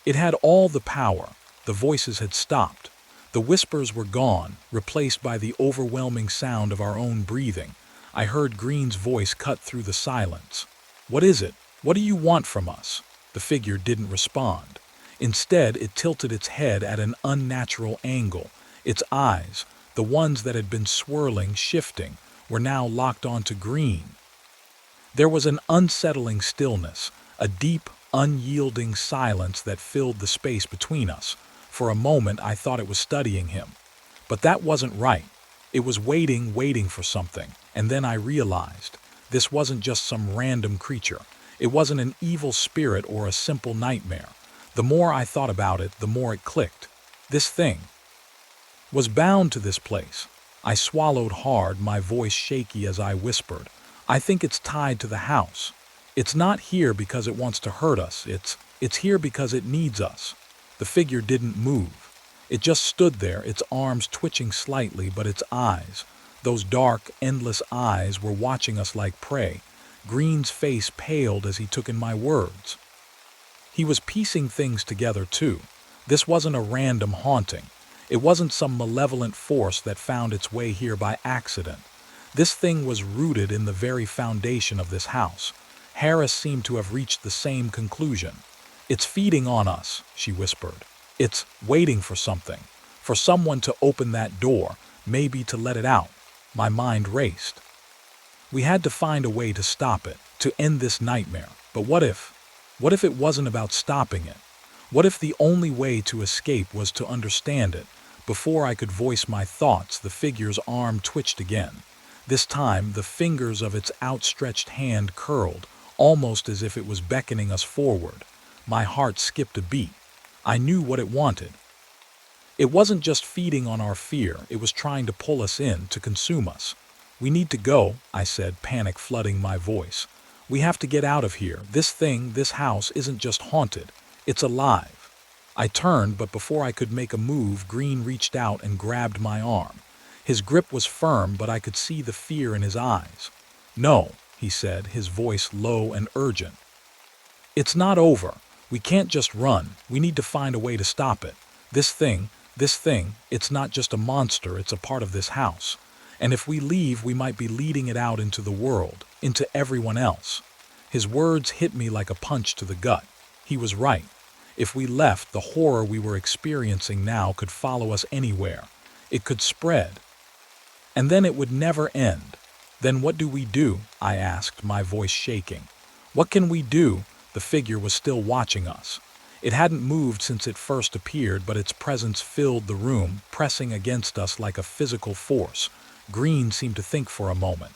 It had all the power. The voices had stopped. The whispers were gone, replaced by the overwhelming sound of our own breathing. I heard Green's voice cut through the silence. "What is it? What do you want from us?" The figure didn't respond. Instead, it tilted its head at an unnatural angle. Its eyes, the ones that had been swirling, shifting, were now locked onto Green. There was an unsettling stillness, a deep, unyielding silence that filled the space between us. For a moment, I thought it was studying him. But that wasn't right. It was waiting for something. And then I realized this wasn't just some random creature. It wasn't an evil spirit or a simple nightmare. The more I thought about it, the more it clicked. This thing was bound to this place. I swallowed hard, my voice shaky as I whispered, "I think it's tied to the house. It's not here because it wants to hurt us. It's here because it needs us." The figure didn't move. It just stood there, its arms twitching slightly, but its eyes, those dark, endless eyes, were watching us like prey. Green's face paled as he took in my words. He was piecing things together too. This wasn't a random haunting. It wasn't some malevolent force that found its way here by accident. This thing was rooted in the very foundation of this house. Harris seemed to have reached the same conclusion. "It's feeding on us," she whispered. "It's waiting for something, for someone to open that door, maybe to let it out." My mind raced. We had to find a way to stop it, to end this nightmare. But what if? What if it wasn't about stopping it? What if the only way to escape was to understand it? Before I could voice my thoughts, the figure's arm twitched again. This time, the fingers of its outstretched hand curled, almost as if it was beckoning us forward. My heart skipped a beat. I knew what it wanted. It wasn't just feeding on our fear, it was trying to pull us in, to consume us. "We need to go," I said, panic flooding my voice. "We have to get out of here. This house isn't just haunted. It's alive." I turned, but before I could make a move, Green reached out and grabbed my arm. His grip was firm, but I could see the fear in his eyes. "No," he said, his voice low and urgent. "It's not over. We can't just run. We need to find a way to stop it. This thing, it's not just a monster, it's a part of this house. And if we leave, we might be leading it out into the world, into everyone else." His words hit me like a punch to the gut. He was right. If we left, the horror we were experiencing now could follow us anywhere. It could spread. And then it would never end. "Then what do we do?" I asked, my voice shaking. "What can we do?" The figure was still watching us. It hadn't moved since it first appeared, but its presence filled the room, pressing against us like a physical force. Green seemed to think for a moment.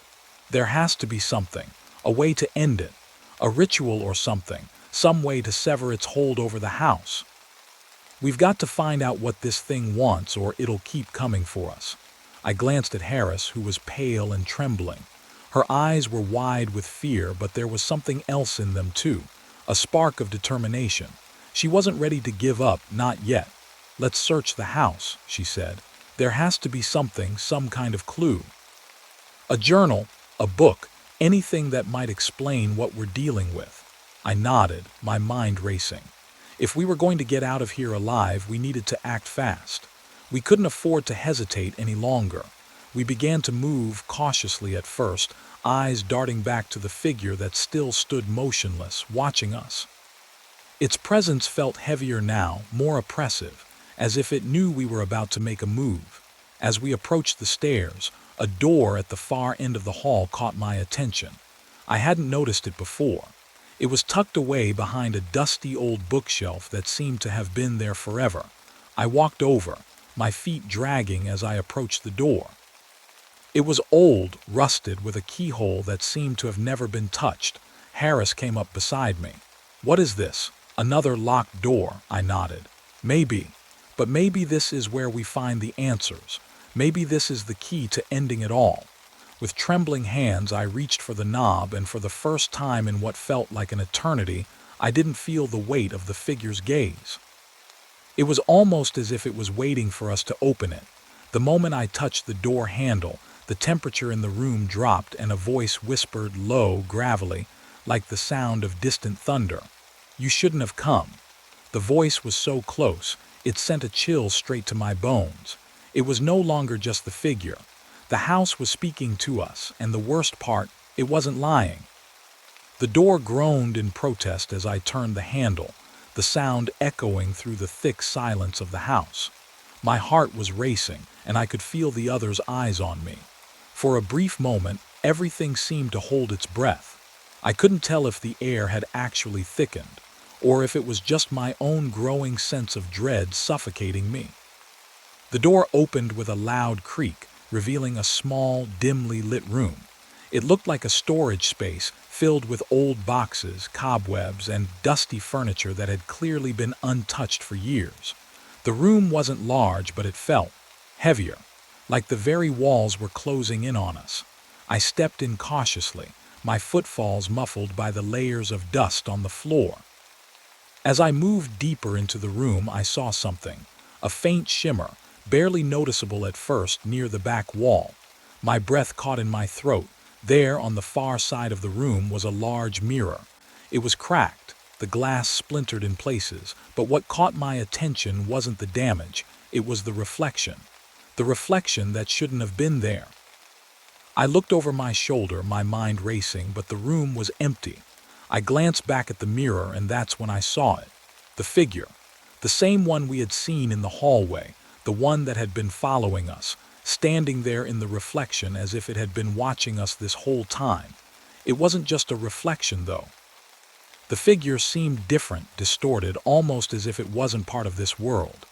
"There has to be something, a way to end it, a ritual or something, some way to sever its hold over the house. We've got to find out what this thing wants, or it'll keep coming for us." I glanced at Harris, who was pale and trembling. Her eyes were wide with fear, but there was something else in them too, a spark of determination. She wasn't ready to give up, not yet. "Let's search the house," she said. "There has to be something, some kind of clue. A journal, a book, anything that might explain what we're dealing with." I nodded, my mind racing. If we were going to get out of here alive, we needed to act fast. We couldn't afford to hesitate any longer. We began to move cautiously at first, eyes darting back to the figure that still stood motionless, watching us. Its presence felt heavier now, more oppressive, as if it knew we were about to make a move. As we approached the stairs, a door at the far end of the hall caught my attention. I hadn't noticed it before. It was tucked away behind a dusty old bookshelf that seemed to have been there forever. I walked over, my feet dragging as I approached the door. It was old, rusted, with a keyhole that seemed to have never been touched. Harris came up beside me. "What is this? Another locked door," I nodded. "Maybe. But maybe this is where we find the answers. Maybe this is the key to ending it all." With trembling hands, I reached for the knob, and for the first time in what felt like an eternity, I didn't feel the weight of the figure's gaze. It was almost as if it was waiting for us to open it. The moment I touched the door handle, the temperature in the room dropped and a voice whispered low, gravelly, like the sound of distant thunder. "You shouldn't have come." The voice was so close, it sent a chill straight to my bones. It was no longer just the figure. The house was speaking to us, and the worst part, it wasn't lying. The door groaned in protest as I turned the handle, the sound echoing through the thick silence of the house. My heart was racing, and I could feel the other's eyes on me. For a brief moment, everything seemed to hold its breath. I couldn't tell if the air had actually thickened, or if it was just my own growing sense of dread suffocating me. The door opened with a loud creak, revealing a small, dimly lit room. It looked like a storage space filled with old boxes, cobwebs, and dusty furniture that had clearly been untouched for years. The room wasn't large, but it felt heavier, like the very walls were closing in on us. I stepped in cautiously, my footfalls muffled by the layers of dust on the floor. As I moved deeper into the room, I saw something, a faint shimmer, barely noticeable at first, near the back wall. My breath caught in my throat. There, on the far side of the room, was a large mirror. It was cracked, the glass splintered in places, but what caught my attention wasn't the damage, it was the reflection. The reflection that shouldn't have been there. I looked over my shoulder, my mind racing, but the room was empty. I glanced back at the mirror, and that's when I saw it. The figure. The same one we had seen in the hallway, the one that had been following us, standing there in the reflection as if it had been watching us this whole time. It wasn't just a reflection, though. The figure seemed different, distorted, almost as if it wasn't part of this world.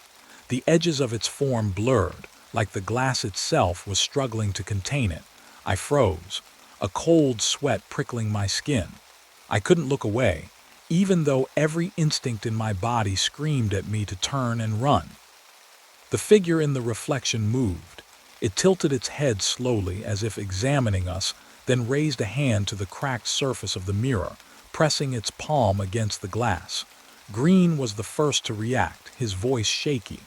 The edges of its form blurred, like the glass itself was struggling to contain it. I froze, a cold sweat prickling my skin. I couldn't look away, even though every instinct in my body screamed at me to turn and run. The figure in the reflection moved. It tilted its head slowly, as if examining us, then raised a hand to the cracked surface of the mirror, pressing its palm against the glass. Green was the first to react, his voice shaky.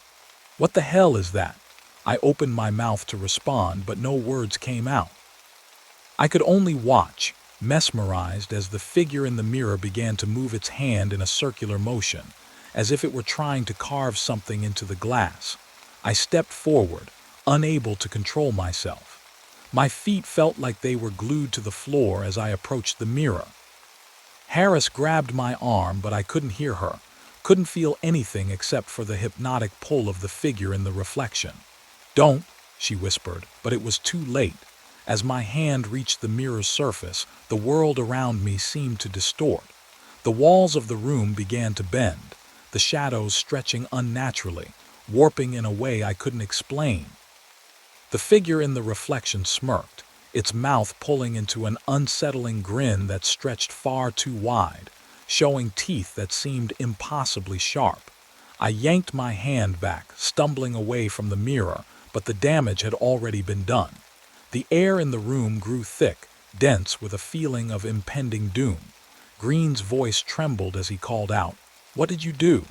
"What the hell is that?" I opened my mouth to respond, but no words came out. I could only watch, mesmerized, as the figure in the mirror began to move its hand in a circular motion, as if it were trying to carve something into the glass. I stepped forward, unable to control myself. My feet felt like they were glued to the floor as I approached the mirror. Harris grabbed my arm, but I couldn't hear her, couldn't feel anything except for the hypnotic pull of the figure in the reflection. "Don't," she whispered, but it was too late. As my hand reached the mirror's surface, the world around me seemed to distort. The walls of the room began to bend, the shadows stretching unnaturally, warping in a way I couldn't explain. The figure in the reflection smirked, its mouth pulling into an unsettling grin that stretched far too wide, showing teeth that seemed impossibly sharp. I yanked my hand back, stumbling away from the mirror, but the damage had already been done. The air in the room grew thick, dense with a feeling of impending doom. Green's voice trembled as he called out, "What did you do?"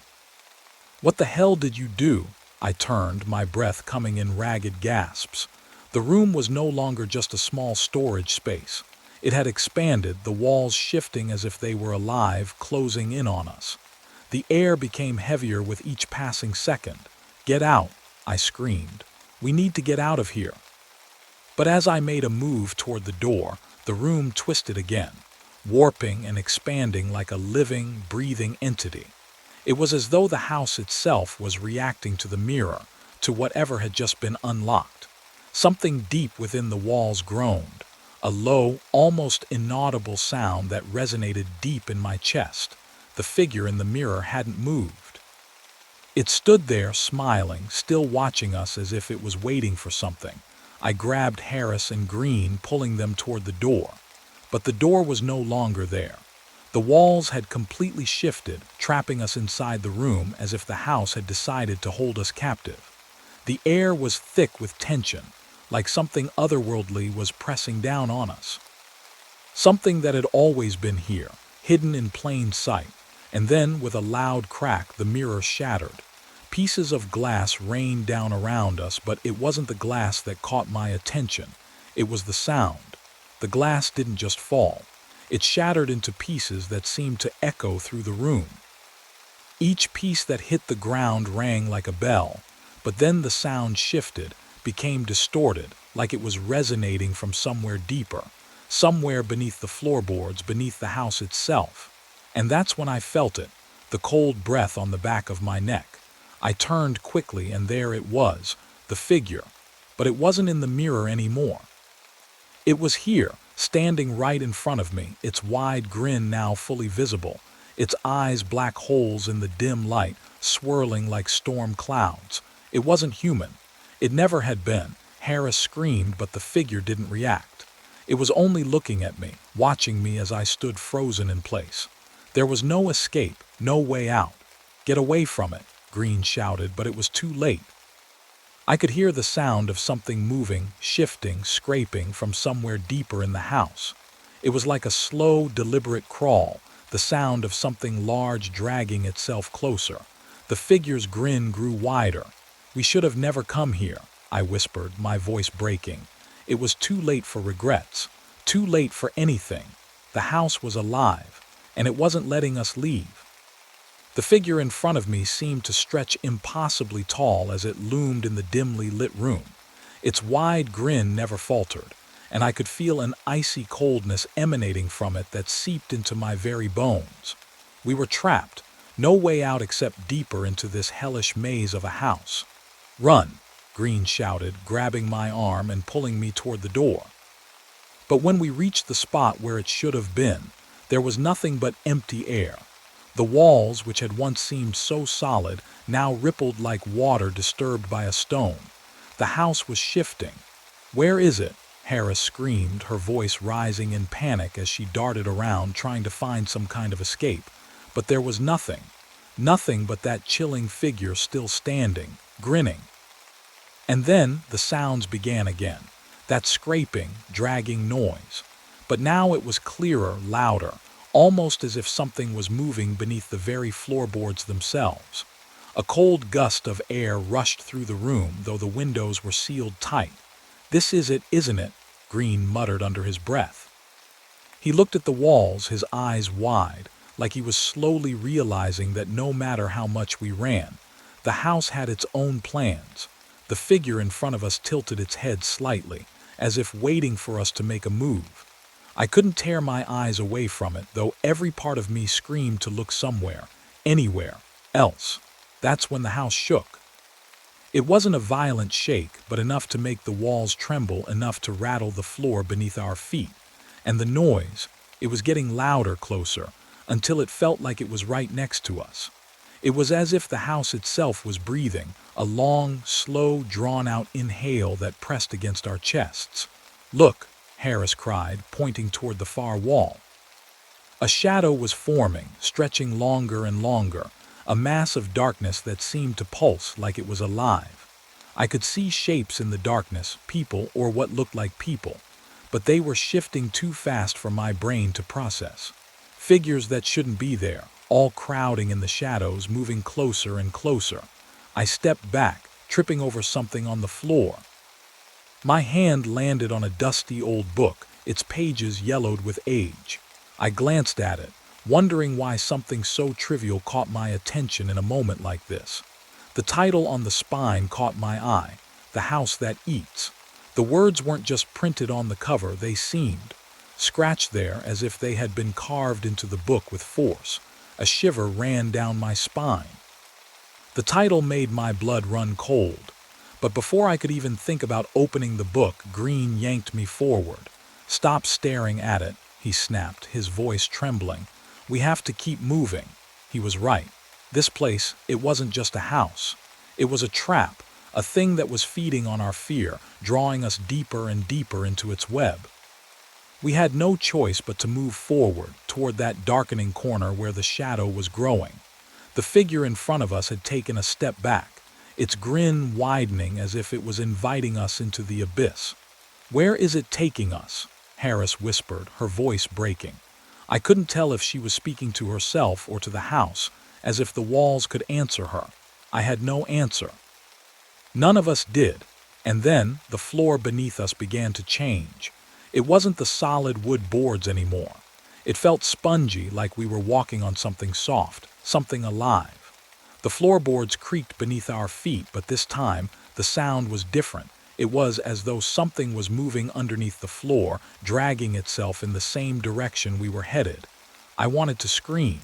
"What the hell did you do?" I turned, my breath coming in ragged gasps. The room was no longer just a small storage space. It had expanded, the walls shifting as if they were alive, closing in on us. The air became heavier with each passing second. "Get out!" I screamed. "We need to get out of here." But as I made a move toward the door, the room twisted again, warping and expanding like a living, breathing entity. It was as though the house itself was reacting to the mirror, to whatever had just been unlocked. Something deep within the walls groaned, a low, almost inaudible sound that resonated deep in my chest. The figure in the mirror hadn't moved. It stood there, smiling, still watching us as if it was waiting for something. I grabbed Harris and Green, pulling them toward the door. But the door was no longer there. The walls had completely shifted, trapping us inside the room as if the house had decided to hold us captive. The air was thick with tension, like something otherworldly was pressing down on us. Something that had always been here, hidden in plain sight. And then, with a loud crack, the mirror shattered. Pieces of glass rained down around us, but it wasn't the glass that caught my attention. It was the sound. The glass didn't just fall. It shattered into pieces that seemed to echo through the room. Each piece that hit the ground rang like a bell, but then the sound shifted, became distorted, like it was resonating from somewhere deeper, somewhere beneath the floorboards, beneath the house itself. And that's when I felt it, the cold breath on the back of my neck. I turned quickly, and there it was, the figure. But it wasn't in the mirror anymore. It was here, standing right in front of me, its wide grin now fully visible, its eyes black holes in the dim light, swirling like storm clouds. It wasn't human. It never had been. Harris screamed, but the figure didn't react. It was only looking at me, watching me as I stood frozen in place. There was no escape, no way out. "Get away from it," Green shouted, but it was too late. I could hear the sound of something moving, shifting, scraping from somewhere deeper in the house. It was like a slow, deliberate crawl, the sound of something large dragging itself closer. The figure's grin grew wider. "We should have never come here," I whispered, my voice breaking. It was too late for regrets, too late for anything. The house was alive, and it wasn't letting us leave. The figure in front of me seemed to stretch impossibly tall as it loomed in the dimly lit room. Its wide grin never faltered, and I could feel an icy coldness emanating from it that seeped into my very bones. We were trapped, no way out except deeper into this hellish maze of a house. "Run," Green shouted, grabbing my arm and pulling me toward the door. But when we reached the spot where it should have been, there was nothing but empty air. The walls, which had once seemed so solid, now rippled like water disturbed by a stone. The house was shifting. "Where is it?" Harris screamed, her voice rising in panic as she darted around trying to find some kind of escape. But there was nothing. Nothing but that chilling figure still standing, grinning. And then the sounds began again, that scraping, dragging noise. But now it was clearer, louder, almost as if something was moving beneath the very floorboards themselves. A cold gust of air rushed through the room, though the windows were sealed tight. "This is it, isn't it?" Green muttered under his breath. He looked at the walls, his eyes wide, like he was slowly realizing that no matter how much we ran, the house had its own plans. The figure in front of us tilted its head slightly, as if waiting for us to make a move. I couldn't tear my eyes away from it, though every part of me screamed to look somewhere, anywhere else. That's when the house shook. It wasn't a violent shake, but enough to make the walls tremble, enough to rattle the floor beneath our feet. And the noise, it was getting louder, closer, until it felt like it was right next to us. It was as if the house itself was breathing, a long, slow, drawn-out inhale that pressed against our chests. "Look," Harris cried, pointing toward the far wall. A shadow was forming, stretching longer and longer, a mass of darkness that seemed to pulse like it was alive. I could see shapes in the darkness, people or what looked like people, but they were shifting too fast for my brain to process. Figures that shouldn't be there, all crowding in the shadows, moving closer and closer. I stepped back, tripping over something on the floor. My hand landed on a dusty old book, its pages yellowed with age. I glanced at it, wondering why something so trivial caught my attention in a moment like this. The title on the spine caught my eye, The House That Eats. The words weren't just printed on the cover, they seemed scratched there as if they had been carved into the book with force. A shiver ran down my spine. The title made my blood run cold. But before I could even think about opening the book, Green yanked me forward. "Stop staring at it," he snapped, his voice trembling. "We have to keep moving." He was right. This place, it wasn't just a house. It was a trap, a thing that was feeding on our fear, drawing us deeper and deeper into its web. We had no choice but to move forward, toward that darkening corner where the shadow was growing. The figure in front of us had taken a step back, its grin widening as if it was inviting us into the abyss. "Where is it taking us?" Harris whispered, her voice breaking. I couldn't tell if she was speaking to herself or to the house, as if the walls could answer her. I had no answer. None of us did, and then the floor beneath us began to change. It wasn't the solid wood boards anymore. It felt spongy, like we were walking on something soft, something alive. The floorboards creaked beneath our feet, but this time the sound was different. It was as though something was moving underneath the floor, dragging itself in the same direction we were headed. I wanted to scream.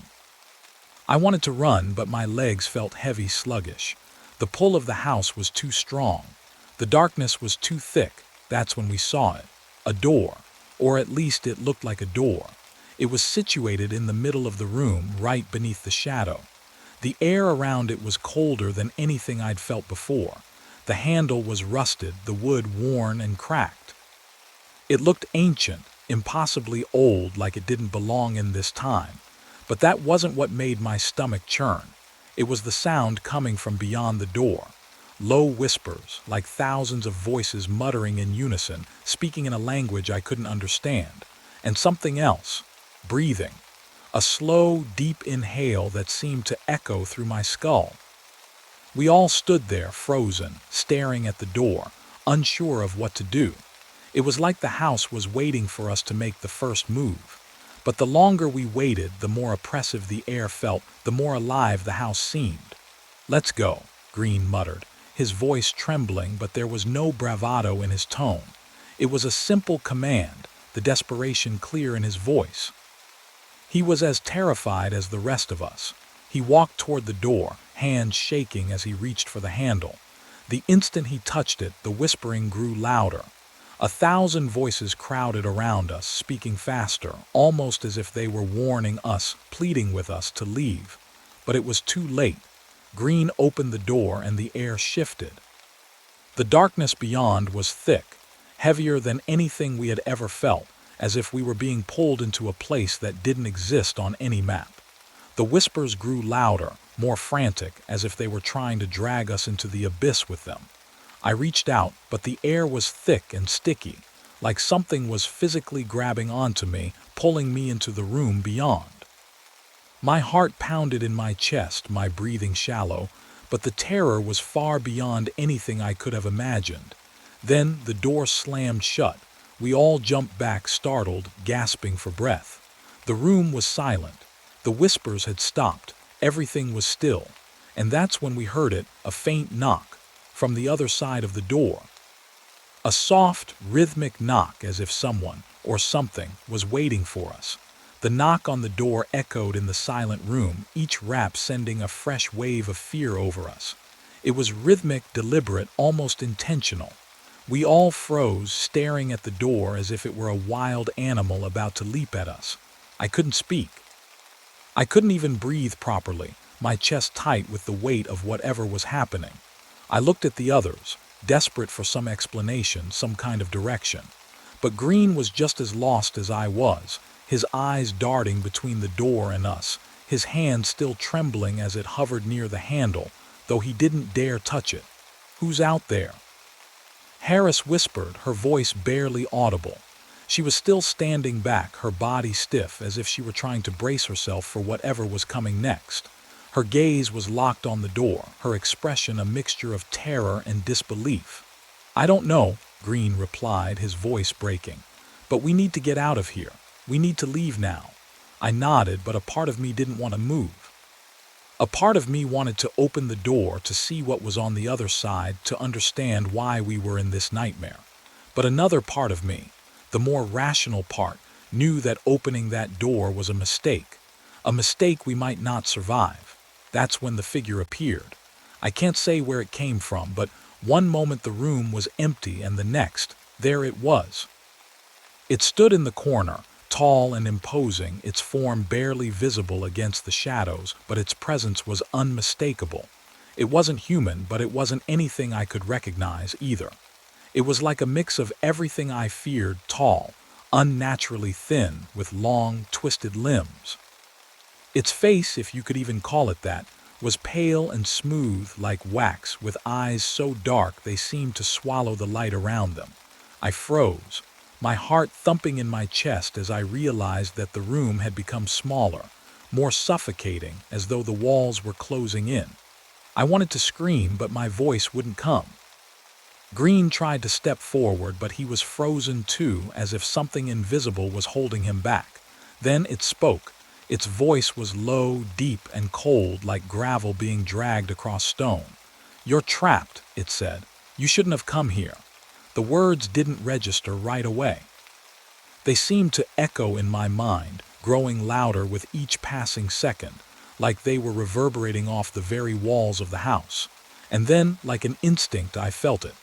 I wanted to run, but my legs felt heavy, sluggish. The pull of the house was too strong. The darkness was too thick. That's when we saw it. A door, or at least it looked like a door. It was situated in the middle of the room, right beneath the shadow. The air around it was colder than anything I'd felt before. The handle was rusted, the wood worn and cracked. It looked ancient, impossibly old, like it didn't belong in this time. But that wasn't what made my stomach churn. It was the sound coming from beyond the door. Low whispers, like thousands of voices muttering in unison, speaking in a language I couldn't understand. And something else, breathing. A slow, deep inhale that seemed to echo through my skull. We all stood there, frozen, staring at the door, unsure of what to do. It was like the house was waiting for us to make the first move. But the longer we waited, the more oppressive the air felt, the more alive the house seemed. "Let's go," Green muttered, his voice trembling, but there was no bravado in his tone. It was a simple command, the desperation clear in his voice. He was as terrified as the rest of us. He walked toward the door, hands shaking as he reached for the handle. The instant he touched it, the whispering grew louder. 1,000 voices crowded around us, speaking faster, almost as if they were warning us, pleading with us to leave. But it was too late. Green opened the door and the air shifted. The darkness beyond was thick, heavier than anything we had ever felt, as if we were being pulled into a place that didn't exist on any map. The whispers grew louder, more frantic, as if they were trying to drag us into the abyss with them. I reached out, but the air was thick and sticky, like something was physically grabbing onto me, pulling me into the room beyond. My heart pounded in my chest, my breathing shallow, but the terror was far beyond anything I could have imagined. Then the door slammed shut. We all jumped back, startled, gasping for breath. The room was silent. The whispers had stopped. Everything was still. And that's when we heard it, a faint knock, from the other side of the door. A soft, rhythmic knock, as if someone, or something, was waiting for us. The knock on the door echoed in the silent room, each rap sending a fresh wave of fear over us. It was rhythmic, deliberate, almost intentional. We all froze, staring at the door as if it were a wild animal about to leap at us. I couldn't speak. I couldn't even breathe properly, my chest tight with the weight of whatever was happening. I looked at the others, desperate for some explanation, some kind of direction. But Green was just as lost as I was, his eyes darting between the door and us, his hand still trembling as it hovered near the handle, though he didn't dare touch it. "Who's out there?" Harris whispered, her voice barely audible. She was still standing back, her body stiff, as if she were trying to brace herself for whatever was coming next. Her gaze was locked on the door, her expression a mixture of terror and disbelief. "I don't know," Green replied, his voice breaking. "But we need to get out of here. We need to leave now." I nodded, but a part of me didn't want to move. A part of me wanted to open the door to see what was on the other side, to understand why we were in this nightmare. But another part of me, the more rational part, knew that opening that door was a mistake we might not survive. That's when the figure appeared. I can't say where it came from, but one moment the room was empty and the next, there it was. It stood in the corner, tall and imposing, its form barely visible against the shadows, but its presence was unmistakable. It wasn't human, but it wasn't anything I could recognize either. It was like a mix of everything I feared: tall, unnaturally thin, with long, twisted limbs. Its face, if you could even call it that, was pale and smooth like wax, with eyes so dark they seemed to swallow the light around them. I froze, my heart thumping in my chest as I realized that the room had become smaller, more suffocating, as though the walls were closing in. I wanted to scream, but my voice wouldn't come. Green tried to step forward, but he was frozen too, as if something invisible was holding him back. Then it spoke. Its voice was low, deep, and cold, like gravel being dragged across stone. "You're trapped," it said. "You shouldn't have come here." The words didn't register right away. They seemed to echo in my mind, growing louder with each passing second, like they were reverberating off the very walls of the house. And then, like an instinct, I felt it.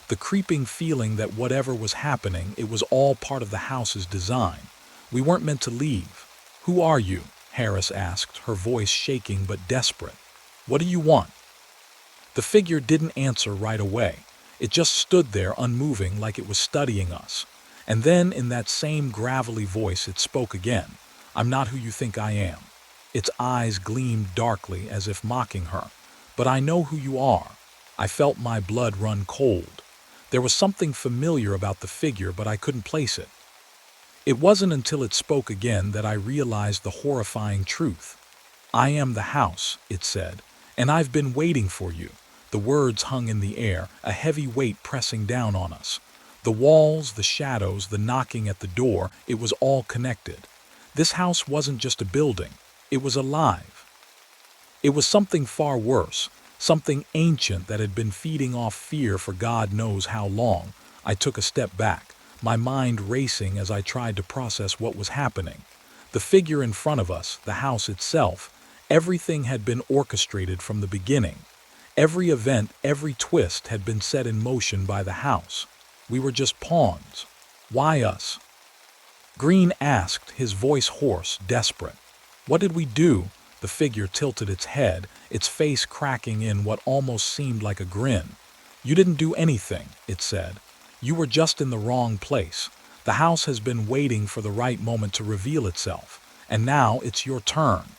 The creeping feeling that whatever was happening, it was all part of the house's design. We weren't meant to leave. "Who are you?" Harris asked, her voice shaking but desperate. "What do you want?" The figure didn't answer right away. It just stood there unmoving, like it was studying us. And then, in that same gravelly voice, it spoke again. "I'm not who you think I am." Its eyes gleamed darkly, as if mocking her. "But I know who you are." I felt my blood run cold. There was something familiar about the figure, but I couldn't place it. It wasn't until it spoke again that I realized the horrifying truth. "I am the house," it said, "and I've been waiting for you." The words hung in the air, a heavy weight pressing down on us. The walls, the shadows, the knocking at the door, it was all connected. This house wasn't just a building, it was alive. It was something far worse, something ancient that had been feeding off fear for God knows how long. I took a step back, my mind racing as I tried to process what was happening. The figure in front of us, the house itself, everything had been orchestrated from the beginning. Every event, every twist had been set in motion by the house. We were just pawns. "Why us?" Green asked, his voice hoarse, desperate. "What did we do?" The figure tilted its head, its face cracking in what almost seemed like a grin. "You didn't do anything," it said. "You were just in the wrong place. The house has been waiting for the right moment to reveal itself, and now it's your turn."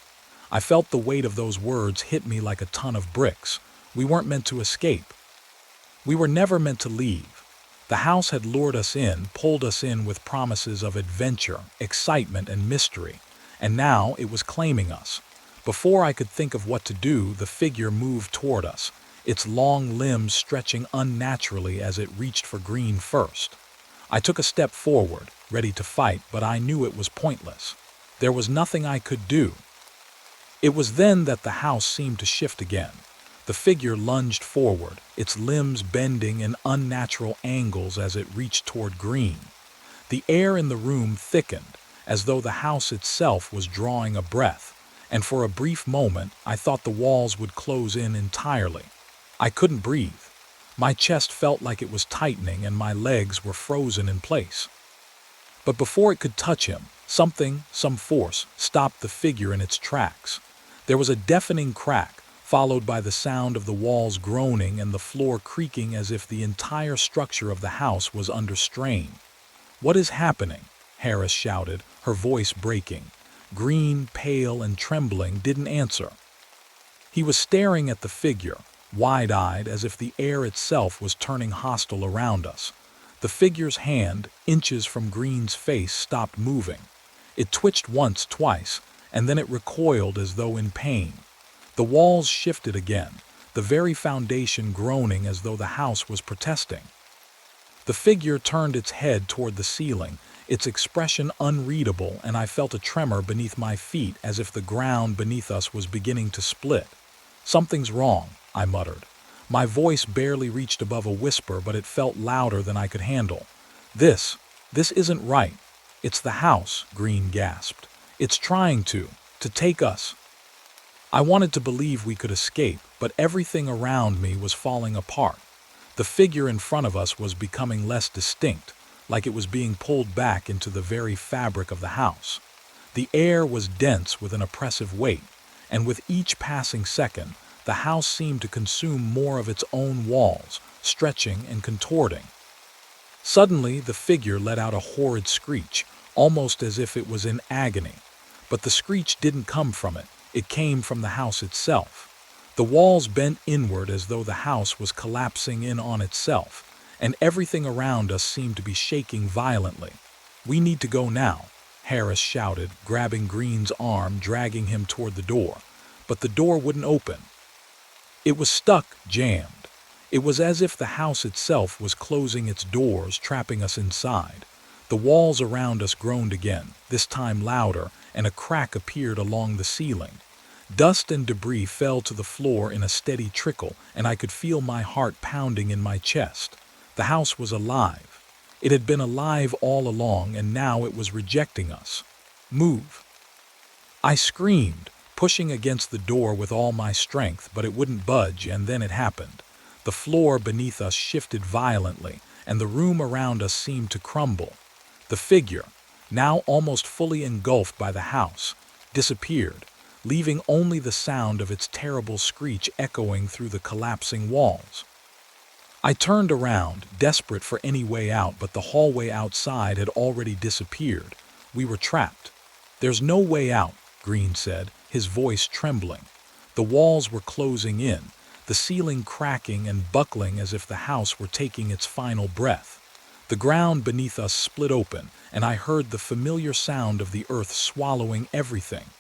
I felt the weight of those words hit me like a ton of bricks. We weren't meant to escape. We were never meant to leave. The house had lured us in, pulled us in with promises of adventure, excitement, and mystery, and now it was claiming us. Before I could think of what to do, the figure moved toward us, its long limbs stretching unnaturally as it reached for Green first. I took a step forward, ready to fight, but I knew it was pointless. There was nothing I could do. It was then that the house seemed to shift again. The figure lunged forward, its limbs bending in unnatural angles as it reached toward Green. The air in the room thickened, as though the house itself was drawing a breath, and for a brief moment I thought the walls would close in entirely. I couldn't breathe. My chest felt like it was tightening and my legs were frozen in place. But before it could touch him, some force, stopped the figure in its tracks. There was a deafening crack, followed by the sound of the walls groaning and the floor creaking as if the entire structure of the house was under strain. "What is happening?" Harris shouted, her voice breaking. Green, pale and trembling, didn't answer. He was staring at the figure, wide-eyed, as if the air itself was turning hostile around us. The figure's hand, inches from Green's face, stopped moving. It twitched once, twice, and then it recoiled as though in pain. The walls shifted again, the very foundation groaning as though the house was protesting. The figure turned its head toward the ceiling, its expression unreadable, and I felt a tremor beneath my feet as if the ground beneath us was beginning to split. "Something's wrong," I muttered. My voice barely reached above a whisper, but it felt louder than I could handle. This isn't right. "It's the house," Green gasped. "It's trying to take us." I wanted to believe we could escape, but everything around me was falling apart. The figure in front of us was becoming less distinct, like it was being pulled back into the very fabric of the house. The air was dense with an oppressive weight, and with each passing second, the house seemed to consume more of its own walls, stretching and contorting. Suddenly, the figure let out a horrid screech, almost as if it was in agony. But the screech didn't come from it. It came from the house itself. The walls bent inward as though the house was collapsing in on itself, and everything around us seemed to be shaking violently. "We need to go now," Harris shouted, grabbing Green's arm, dragging him toward the door. But the door wouldn't open. It was stuck, jammed. It was as if the house itself was closing its doors, trapping us inside. The walls around us groaned again, this time louder, and a crack appeared along the ceiling. Dust and debris fell to the floor in a steady trickle, and I could feel my heart pounding in my chest. The house was alive. It had been alive all along, and now it was rejecting us. "Move!" I screamed, pushing against the door with all my strength, but it wouldn't budge, and then it happened. The floor beneath us shifted violently, and the room around us seemed to crumble. The figure, now almost fully engulfed by the house, disappeared, leaving only the sound of its terrible screech echoing through the collapsing walls. I turned around, desperate for any way out, but the hallway outside had already disappeared. We were trapped. "There's no way out," Green said, his voice trembling. The walls were closing in, the ceiling cracking and buckling as if the house were taking its final breath. The ground beneath us split open, and I heard the familiar sound of the earth swallowing everything.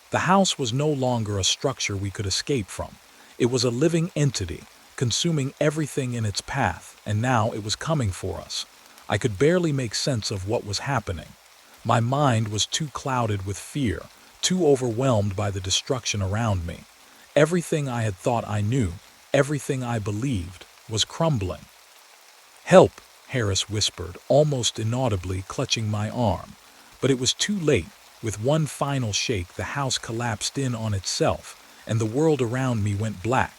The house was no longer a structure we could escape from. It was a living entity, consuming everything in its path, and now it was coming for us. I could barely make sense of what was happening. My mind was too clouded with fear, too overwhelmed by the destruction around me. Everything I had thought I knew, everything I believed, was crumbling. "Help!" Harris whispered, almost inaudibly, clutching my arm. But it was too late. With one final shake, the house collapsed in on itself, and the world around me went black.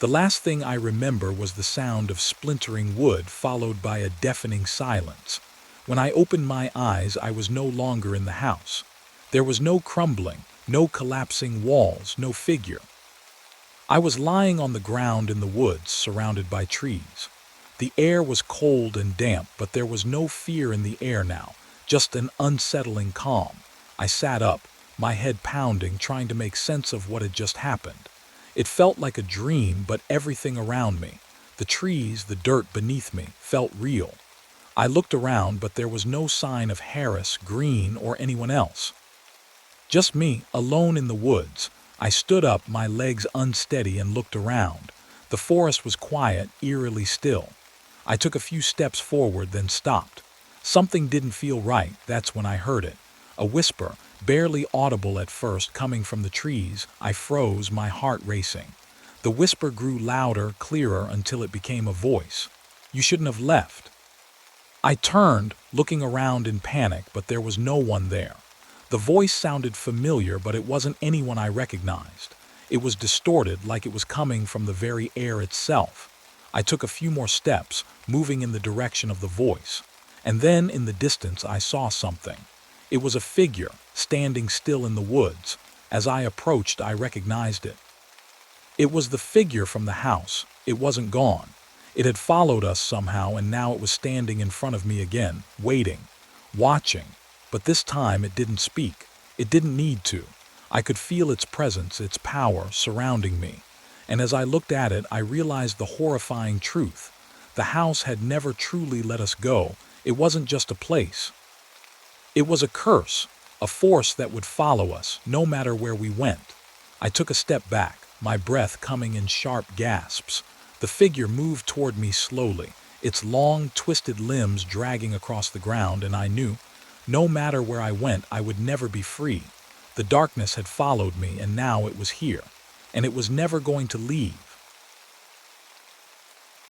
The last thing I remember was the sound of splintering wood, followed by a deafening silence. When I opened my eyes, I was no longer in the house. There was no crumbling, no collapsing walls, no figure. I was lying on the ground in the woods, surrounded by trees. The air was cold and damp, but there was no fear in the air now, just an unsettling calm. I sat up, my head pounding, trying to make sense of what had just happened. It felt like a dream, but everything around me, the trees, the dirt beneath me, felt real. I looked around, but there was no sign of Harris, Green, or anyone else. Just me, alone in the woods. I stood up, my legs unsteady, and looked around. The forest was quiet, eerily still. I took a few steps forward, then stopped. Something didn't feel right. That's when I heard it. A whisper, barely audible at first, coming from the trees. I froze, my heart racing. The whisper grew louder, clearer, until it became a voice. "You shouldn't have left." I turned, looking around in panic, but there was no one there. The voice sounded familiar, but it wasn't anyone I recognized. It was distorted, like it was coming from the very air itself. I took a few more steps, moving in the direction of the voice. And then, in the distance, I saw something. It was a figure, standing still in the woods. As I approached, I recognized it. It was the figure from the house. It wasn't gone. It had followed us somehow, and now it was standing in front of me again, waiting, watching. But this time it didn't speak. It didn't need to. I could feel its presence, its power, surrounding me. And as I looked at it, I realized the horrifying truth. The house had never truly let us go. It wasn't just a place. It was a curse, a force that would follow us, no matter where we went. I took a step back, my breath coming in sharp gasps. The figure moved toward me slowly, its long, twisted limbs dragging across the ground, and I knew, no matter where I went, I would never be free. The darkness had followed me, and now it was here, and it was never going to leave.